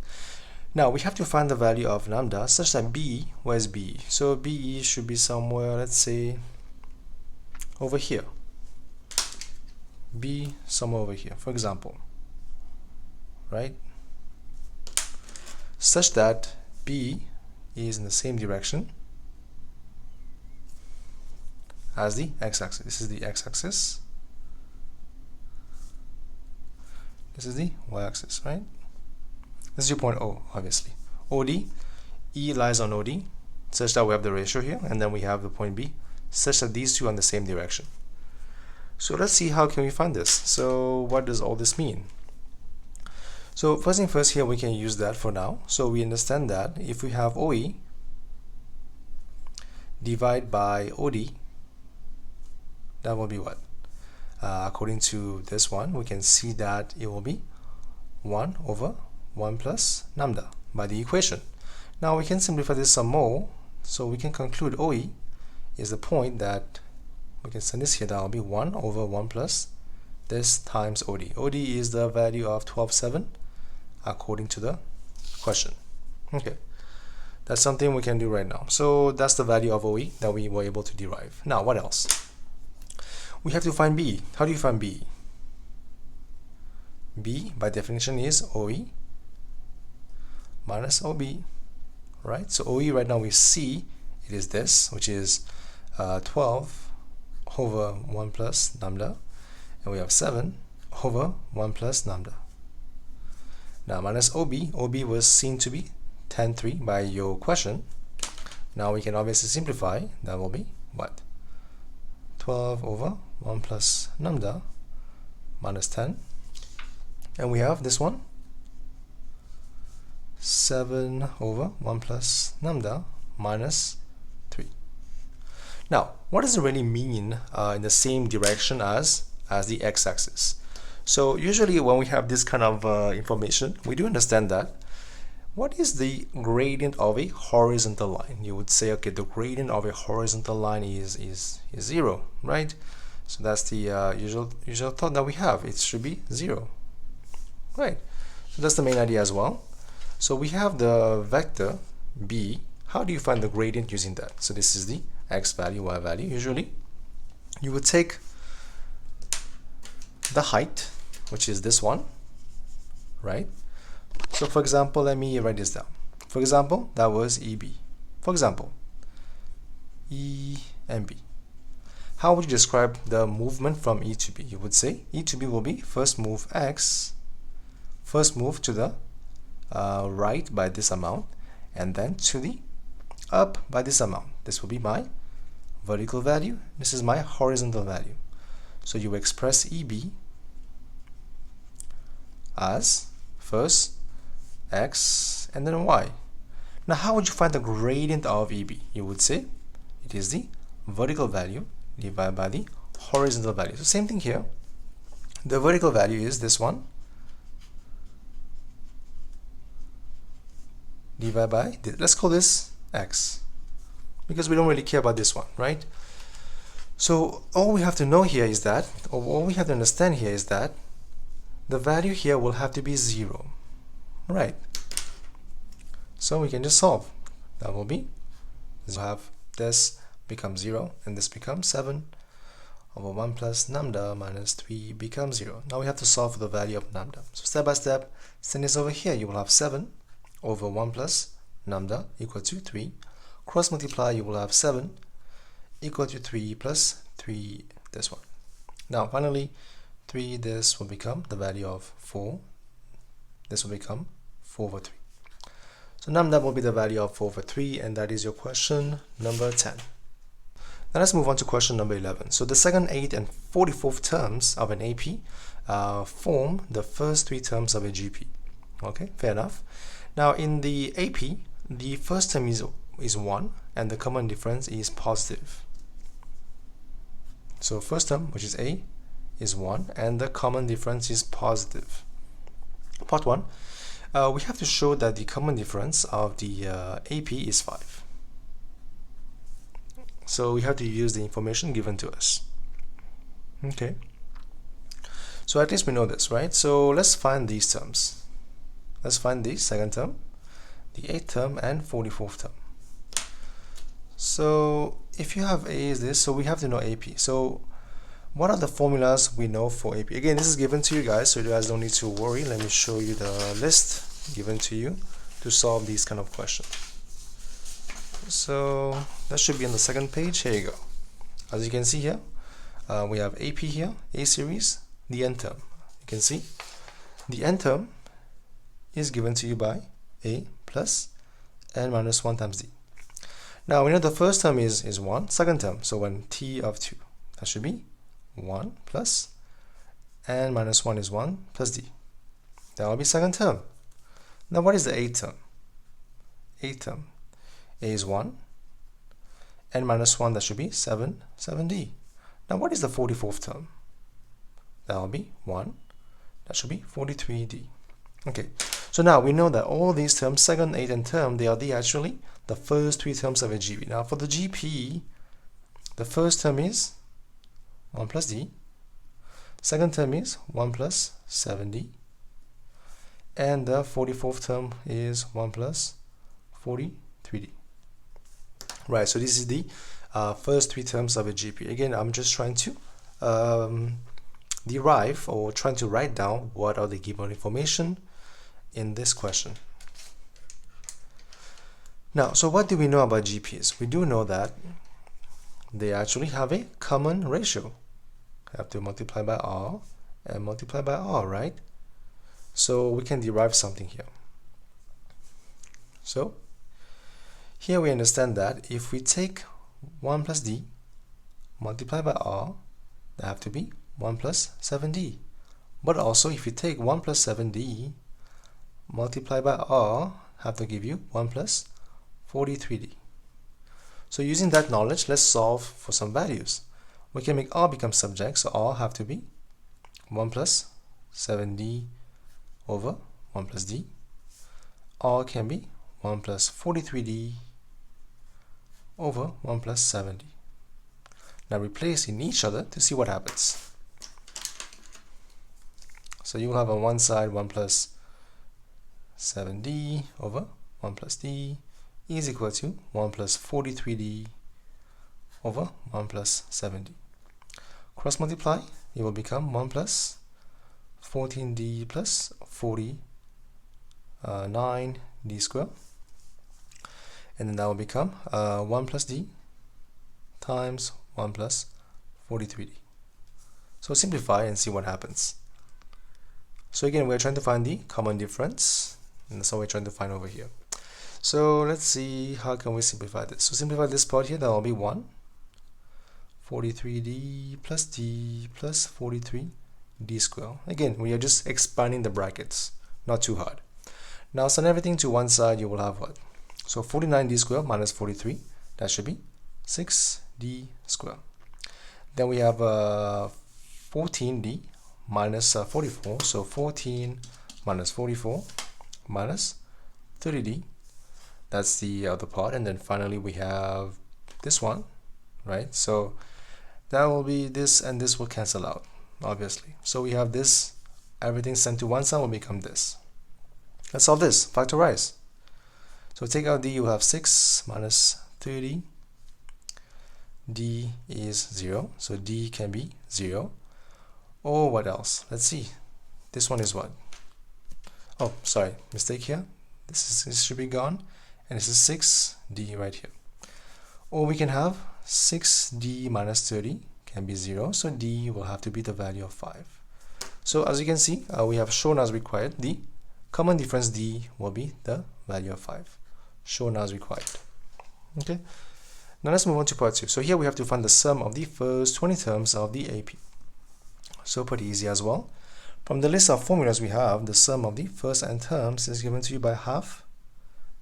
Now we have to find the value of lambda such that B, where's B? So BE should be somewhere, let's say, over here. B somewhere over here, for example, right? Such that B is in the same direction as the x-axis. This is the x-axis. This is the y-axis, right? This is your point O, obviously. OD, E lies on OD, such that we have the ratio here, and then we have the point B, such that these two are in the same direction. So let's see how can we find this. So what does all this mean? So first thing first, here we can use that for now. So we understand that if we have OE divide by OD, that will be what? According to this one, we can see that it will be 1 over 1 plus lambda by the equation. Now we can simplify this some more, so we can conclude OE is the point that we can send this here, that will be 1 over 1 plus this times OD. OD is the value of 12.7 according to the question. Okay, that's something we can do right now. So that's the value of OE that we were able to derive. Now what else? We have to find B. How do you find B? B by definition is OE minus OB, right? So OE right now we see it is this, which is 12 over 1 plus lambda, and we have 7 over 1 plus lambda. Now minus OB, OB was seen to be 10.3 by your question. Now we can obviously simplify, that will be what? 12 over 1 plus lambda minus 10, and we have this one, 7 over 1 plus lambda minus 3. Now, what does it really mean in the same direction as the x-axis? So usually when we have this kind of information, we do understand that what is the gradient of a horizontal line? You would say, okay, the gradient of a horizontal line is 0, right? So that's the usual thought that we have. It should be 0, right? So that's the main idea as well. So we have the vector B. How do you find the gradient using that? So this is the x value, y value. Usually you would take the height, which is this one, right? So for example, let me write this down. For example, that was EB. For example, E and B. How would you describe the movement from E to B? You would say E to B will be first move X, first move to the right by this amount, and then to the up by this amount. This will be my vertical value. This is my horizontal value. So you express EB as first X and then Y. Now how would you find the gradient of EB? You would say it is the vertical value divided by the horizontal value. So same thing here. The vertical value is this one divided by this. Let's call this X because we don't really care about this one, right? So all we have to know here is that, or all we have to understand here is that the value here will have to be 0, right? So we can just solve. That will be, we'll have this become 0 and this becomes 7 over 1 plus lambda minus 3 becomes 0. Now we have to solve for the value of lambda. So step by step, send this over here. You will have 7 over 1 plus lambda equal to 3. Cross multiply, you will have 7 equal to 3 plus 3, this one. Now finally, 3, this will become the value of 4. This will become 4 over 3. So num that will be the value of 4 over 3, and that is your question number 10. Now let's move on to question number 11. So the second, 8th, and 44th terms of an AP form the first 3 terms of a GP. Okay, fair enough. Now in the AP, the first term is 1, and the common difference is positive. So first term, which is A, is 1, and the common difference is positive. Part 1, we have to show that the common difference of the AP is 5. So we have to use the information given to us. Okay. So at least we know this, right? So let's find these terms. Let's find the second term, the 8th term, and 44th term. So if you have A is this, so we have to know AP. So what are the formulas we know for AP? Again, this is given to you guys, so you guys don't need to worry. Let me show you the list given to you to solve these kind of questions. So that should be on the second page. Here you go. As you can see here, we have AP here, A series, the n term. You can see the n term is given to you by A plus n minus 1 times D. Now we know the first term is 1, second term, so when T of 2, that should be 1 plus n minus 1 is 1 plus D. That will be second term. Now what is the 8th term? 8th term, A is 1, n minus 1, that should be 7D. Now what is the 44th term? That will be 1, that should be 43D. Okay, so now we know that all these terms, second, 8th, and term, they are actually the first 3 terms of a GP. Now for the GP, the first term is 1 plus D, second term is 1 plus 7D, and the 44th term is 1 plus 43D. Right, so this is the first 3 terms of a GP. Again, I'm just trying to derive or trying to write down what are the given information in this question. Now, so what do we know about GPs? We do know that they actually have a common ratio. Have to multiply by R and multiply by R, right? So we can derive something here. So here we understand that if we take 1 plus D multiply by R, that have to be 1 plus 7D. But also if you take 1 plus 7D multiply by R, have to give you 1 plus 43D. So using that knowledge, let's solve for some values. We can make R become subject, so R have to be 1 plus 7D over 1 plus D. R can be 1 plus 43D over 1 plus 7D. Now replace in each other to see what happens. So you will have on one side 1 plus 7D over 1 plus D is equal to 1 plus 43D over 1 plus 7D. Cross multiply, it will become 1 plus 14D plus 49D square, and then that will become 1 plus D times 1 plus 43D. So simplify and see what happens. So again, we're trying to find the common difference, and that's what we're trying to find over here. So let's see how can we simplify this. So simplify this part here, that will be 1 43D plus D plus 43D square. Again, we are just expanding the brackets, not too hard. Now send everything to one side, you will have what? So 49D square minus 43, that should be 6D square. Then we have 14D minus 44, so 14 minus 44 minus 30D, that's the other part. And then finally we have this one, right? So that will be this, and this will cancel out, obviously. So we have this, everything sent to one side will become this. Let's solve this, factorize. So take out D, you have 6 minus 30. D is 0, so D can be 0. Or what else? Let's see. This one is what? Oh, sorry, mistake here. This should be gone, and this is 6D right here. Or we can have 6D minus 30 can be 0, so D will have to be the value of 5. So as you can see, we have shown as required the common difference D will be the value of 5, shown as required. Okay, now let's move on to part 2. So here we have to find the sum of the first 20 terms of the AP. So pretty easy as well. From the list of formulas we have, the sum of the first n terms is given to you by half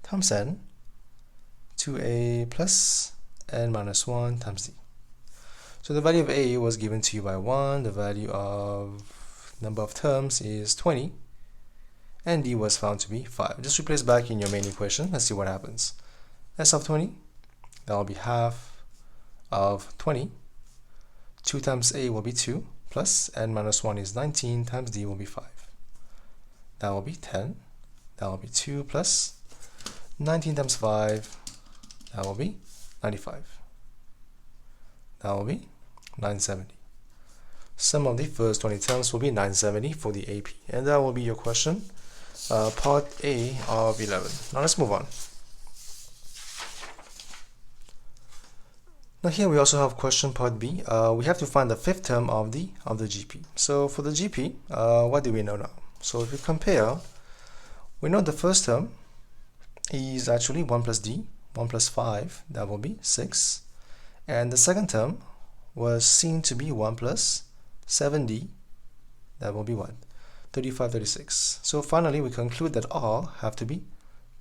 times n 2a plus n minus 1 times d. So the value of a was given to you by 1, the value of number of terms is 20, and d was found to be 5. Just replace back in your main equation. Let's see what happens. S of 20, that will be half of 20. 2 times a will be 2, plus n minus 1 is 19, times d will be 5. That will be 10. That will be 2 plus 19 times 5, that will be 95. That will be 970. Sum of the first 20 terms will be 970 for the AP. And that will be your question, part A of 11. Now let's move on. Now here we also have question part B. We have to find the fifth term of the GP. So for the GP, what do we know now? So if we compare, we know the first term is actually 1 plus D, 1 plus 5, that will be 6. And the second term was seen to be 1 plus 7D, that will be what? 35, 36. So finally we conclude that all have to be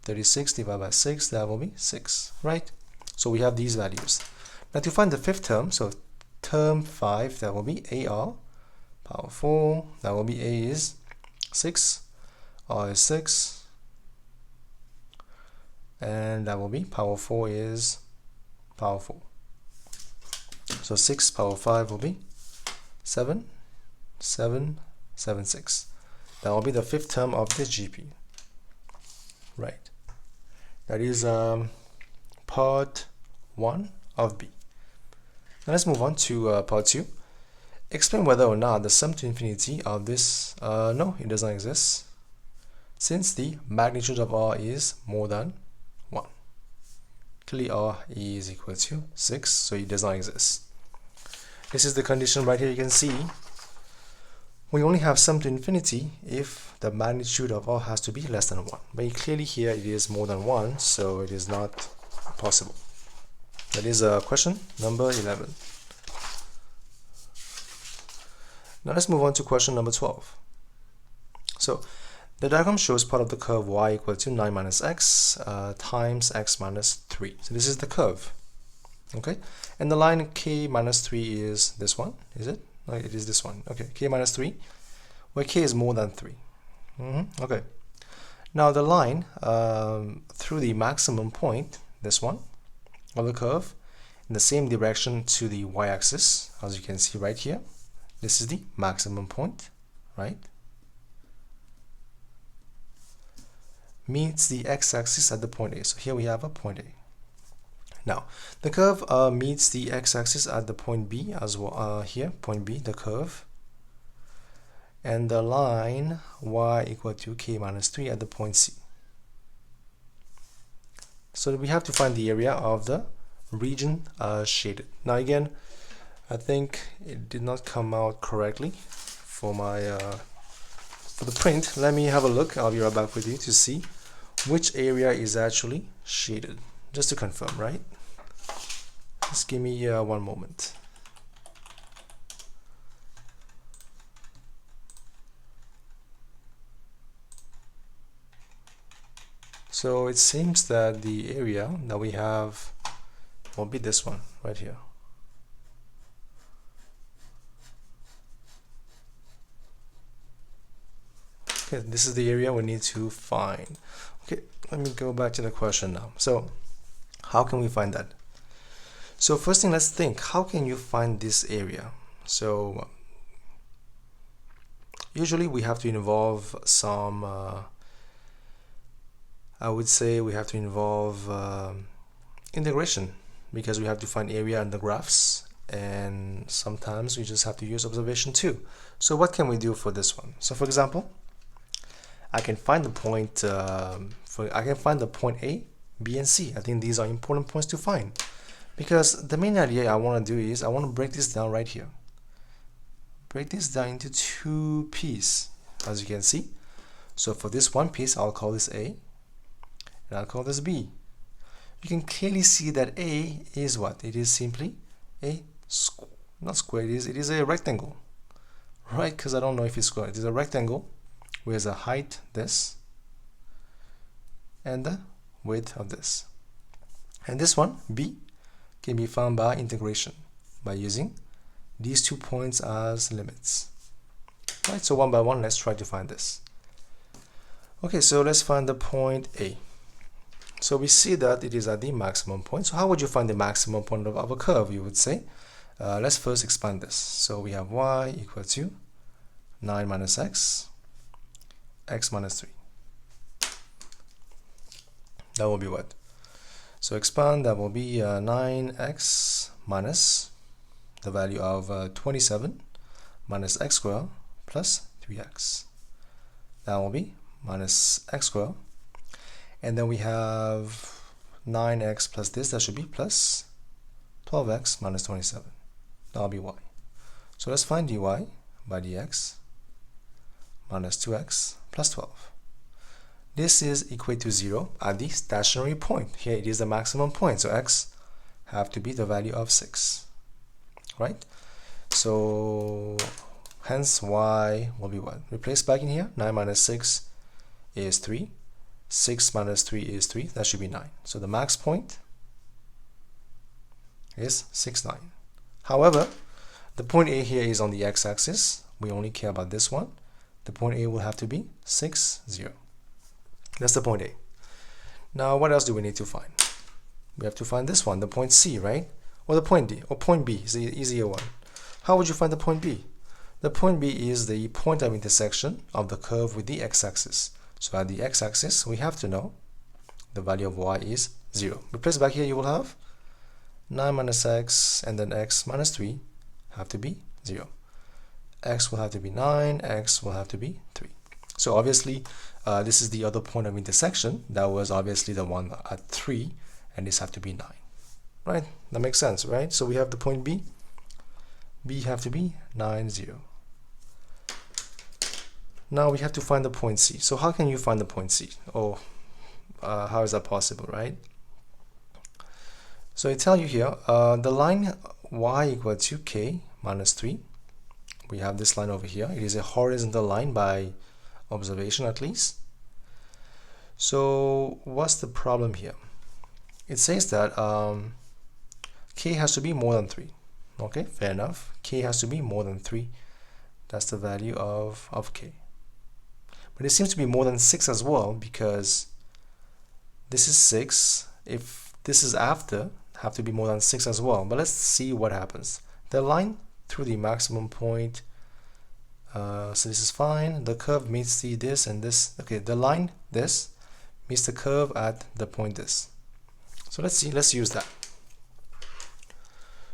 36 divided by 6, that will be 6, right? So we have these values. Now to find the fifth term, so term 5, that will be AR, power 4, that will be A is 6, R is 6, and that will be power 4 is power 4. So 6 power 5 will be 7, 7, 7, 6. That will be the fifth term of the GP. Right. That is part 1 of B. Now let's move on to part 2. Explain whether or not the sum to infinity of this, no, it does not exist, since the magnitude of R is more than 1. Clearly R is equal to 6, so it does not exist. This is the condition right here. You can see we only have sum to infinity if the magnitude of R has to be less than 1. But clearly here it is more than 1, so it is not possible. That is question number 11. Now let's move on to question number 12. So the diagram shows part of the curve y equal to 9 minus x times x minus 3. So this is the curve. Okay, and the line k minus 3 is this one, is it? No, it is this one. Okay, k minus 3, where k is more than 3. Okay, now the line through the maximum point, this one, of the curve, in the same direction to the y-axis, as you can see right here. This is the maximum point, right? Meets the x-axis at the point A. So here we have a point A. Now, the curve meets the x-axis at the point B as well. Here, point B, the curve. And the line y equal to k minus 3 at the point C. So we have to find the area of the region shaded. Now again, I think it did not come out correctly for my for the print. Let me have a look. I'll be right back with you to see which area is actually shaded, just to confirm, right? Just give me 1 moment. So it seems that the area that we have will be this one right here. Okay, this is the area we need to find. Okay, let me go back to the question now. So how can we find that? So first thing, let's think, how can you find this area? So usually we have to involve some I would say we have to involve integration, because we have to find area in the graphs, and sometimes we just have to use observation too. So what can we do for this one? So for example, I can find the point I can find the point A, B, and C. I think these are important points to find, because the main idea I want to do is I want to break this down right here. Break this down into 2 pieces, as you can see. So for this one piece, I'll call this A, and I'll call this B. You can clearly see that A is what? It is simply a not square, it is a rectangle, right? Because I don't know if it's square. It is a rectangle with a height this and the width of this. And this one, B, can be found by integration, by using these 2 points as limits. Right, so one by one, let's try to find this. Okay, so let's find the point A. So we see that it is at the maximum point. So how would you find the maximum point of a curve, you would say? Let's first expand this. So we have y equal to 9 minus x minus 3. That will be what? So expand, that will be 9x minus the value of 27 minus x squared plus 3x. That will be minus x squared. And then we have 9x plus this, that should be plus 12x minus 27. That'll be y. So let's find dy by dx minus 2x plus 12. This is equal to 0 at the stationary point. Here it is the maximum point, so x have to be the value of 6, right? So hence y will be what? Replace back in here. 9 minus 6 is 3. 6 minus 3 is 3. That should be 9. So the max point is 6, 9. However, the point A here is on the x-axis. We only care about this one. The point A will have to be 6, 0. That's the point A. Now, what else do we need to find? We have to find this one, the point C, right? Or the point D, or point B is the easier one. How would you find the point B? The point B is the point of intersection of the curve with the x-axis. So at the x-axis, we have to know the value of y is 0. Replace back here, you will have 9 minus x and then x minus 3 have to be 0. X will have to be 9, x will have to be 3. So obviously, this is the other point of intersection. That was obviously the one at 3, and this have to be 9. Right? That makes sense, right? So we have the point B. B have to be 9, 0. Now we have to find the point C. So how can you find the point C? Or how is that possible, right? So I tell you here, the line y equal to k minus 3. We have this line over here. It is a horizontal line by observation at least. So what's the problem here? It says that k has to be more than 3. Okay, fair enough. K has to be more than 3. That's the value of k. But it seems to be more than 6 as well, because this is 6. If this is after, have to be more than 6 as well. But let's see what happens. The line through the maximum point, so this is fine. The curve meets the this and this. Okay, the line this meets the curve at the point this. So let's see, let's use that.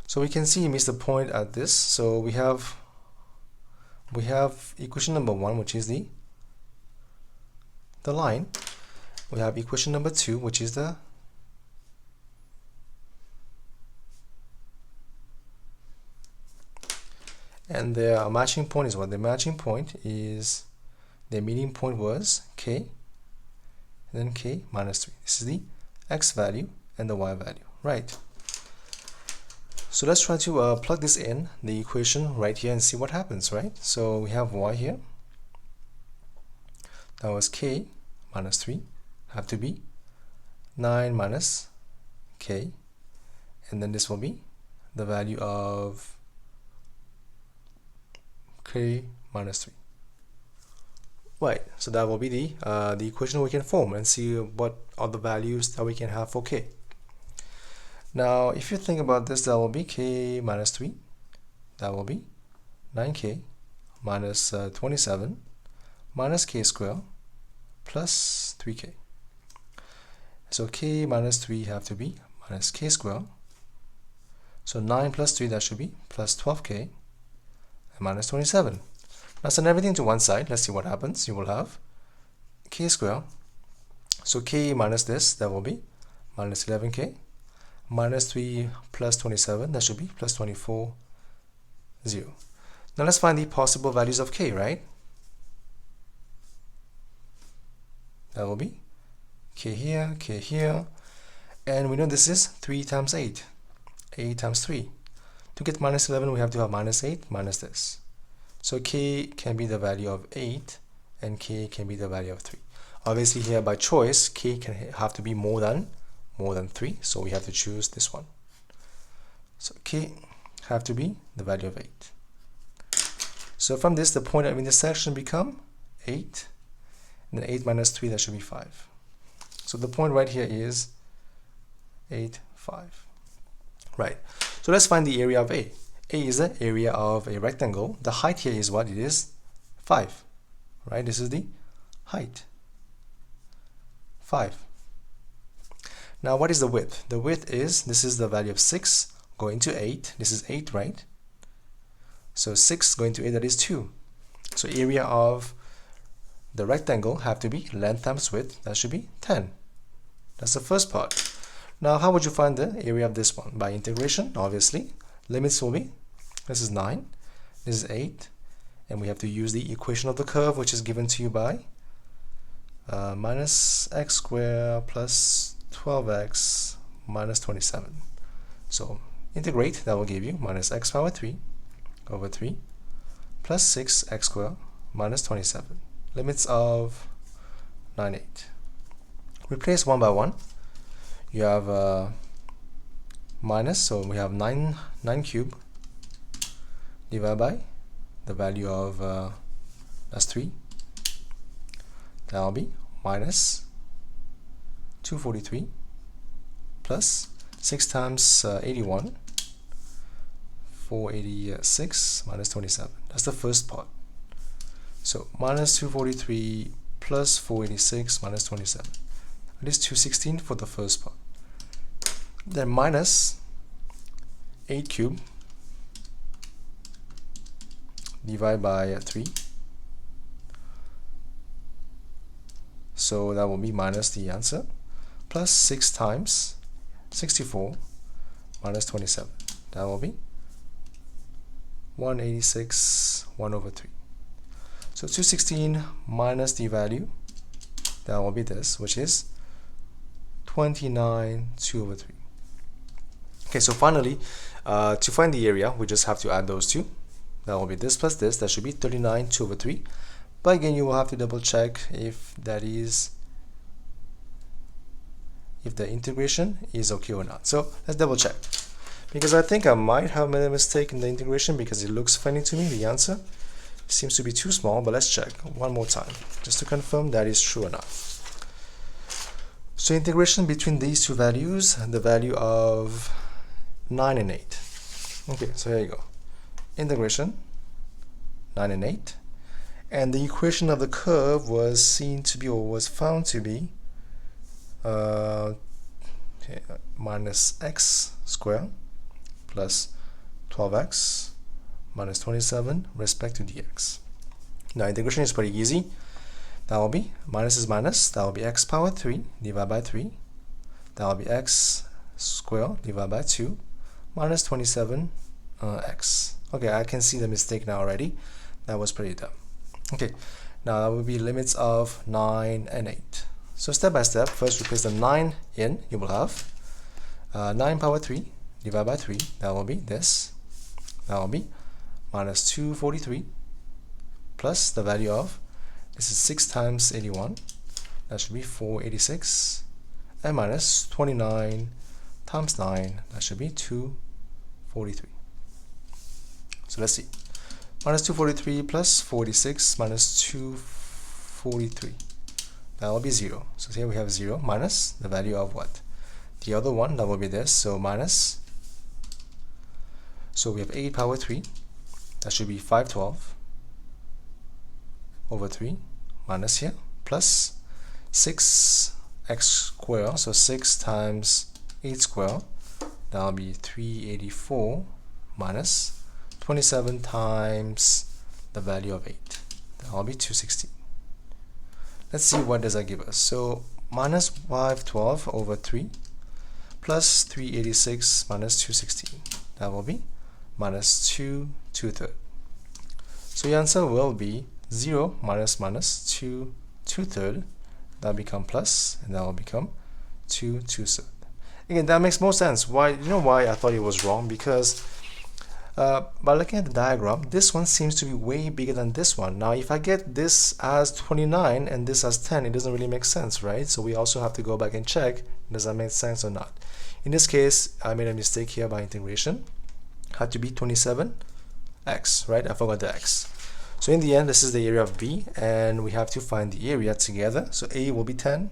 So we can see it meets the point at this. So we have equation number 1, which is the line. We have equation number 2, which is the and their matching point is what? The matching point is, the meeting point was k, and then k minus 3. This is the x value and the y value, right? So let's try to plug this in the equation right here and see what happens, right? So we have y here. That was k minus 3, have to be 9 minus k, and then this will be the value of k minus 3. Right, so that will be the equation we can form and see what are the values that we can have for k. Now, if you think about this, that will be k minus 3. That will be 9k minus 27 minus k squared plus 3k. So k minus 3 have to be minus k squared. So 9 plus 3, that should be plus 12k and minus 27. Now send everything to one side. Let's see what happens. You will have k squared. So k minus this, that will be minus 11k. Minus 3 plus 27, that should be plus 24, 0. Now let's find the possible values of k, right? That will be k here, and we know this is 3 times 8, 8 times 3. To get minus 11, we have to have minus 8 minus this. So k can be the value of 8, and k can be the value of 3. Obviously here by choice, k can have to be more than 3, so we have to choose this one. So k have to be the value of 8. So from this, the point of intersection become 8, and then 8 minus 3, that should be 5. So the point right here is 8, 5. Right. So let's find the area of A. A is the area of a rectangle. The height here is what? It is 5. Right? This is the height. 5. Now what is the width? The width is, this is the value of 6 going to 8. This is 8, right? So 6 going to 8, that is 2. So area of the rectangle have to be length times width. That should be 10. That's the first part. Now how would you find the area of this one? By integration, obviously. Limits will be, this is 9, this is 8, and we have to use the equation of the curve, which is given to you by minus x squared plus 12x minus 27. So integrate, that will give you minus x power 3 over 3 plus 6x squared minus 27. Limits of 9, 8. Replace one by one. You have minus, so we have 9 cubed divided by the value of that's 3. That will be minus 243 plus 6 times 81, 486 minus 27. That's the first part. So minus 243 plus 486 minus 27. That is 216 for the first part. Then minus 8 cubed divided by 3. So that will be minus the answer, plus 6 times 64 minus 27. That will be 186 1 over 3. So 216 minus the value, that will be this, which is 29 2 over 3. Okay, so finally, to find the area, we just have to add those two. That will be this plus this. That should be 39 2 over 3. But again, you will have to double check if that is, if the integration is okay or not. So let's double check, because I think I might have made a mistake in the integration, because it looks funny to me. The answer seems to be too small, but let's check one more time just to confirm that is true or not. So integration between these two values, the value of 9 and 8. Okay, so here you go. Integration 9 and 8, and the equation of the curve was seen to be, or was found to be, minus x squared plus 12x minus 27 respect to dx. Now integration is pretty easy. That will be minus is minus, that will be x power 3 divided by 3, that will be x squared divided by 2 minus 27 x. Okay, I can see the mistake now already. That was pretty dumb. Okay, now that will be limits of 9 and 8. So step by step, first replace the 9 in. You will have 9 power 3 divided by 3. That will be this. That will be minus 243 plus the value of, this is 6 times 81. That should be 486. And minus 29 times 9. That should be 243. So let's see. Minus 243 plus 46 minus 243. That will be 0. So here we have 0 minus the value of what? The other one, that will be this. So minus, so we have 8 power 3. That should be 512 over 3 minus here plus 6x squared. So 6 times 8 squared. That will be 384 minus 27 times the value of 8. That will be 216. Let's see what does that give us. So minus 512 over 3 plus 386 minus 216. That will be minus 2 2/3. So your answer will be 0 minus minus 2 2/3. that'll become plus, and that'll become 2 2/3. Again, that makes more sense. Why? You know why I thought it was wrong? Because by looking at the diagram, this one seems to be way bigger than this one. Now, if I get this as 29 and this as 10, it doesn't really make sense, right? So we also have to go back and check, does that make sense or not? In this case, I made a mistake here by integration. Had to be 27x, right? I forgot the x. So in the end, this is the area of B, and we have to find the area together. So A will be 10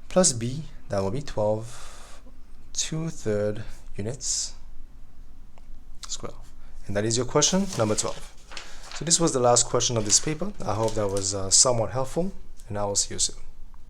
plus B, that will be 12 2/3 units square. And that is your question number 12. So this was the last question of this paper. I hope that was somewhat helpful, and I will see you soon.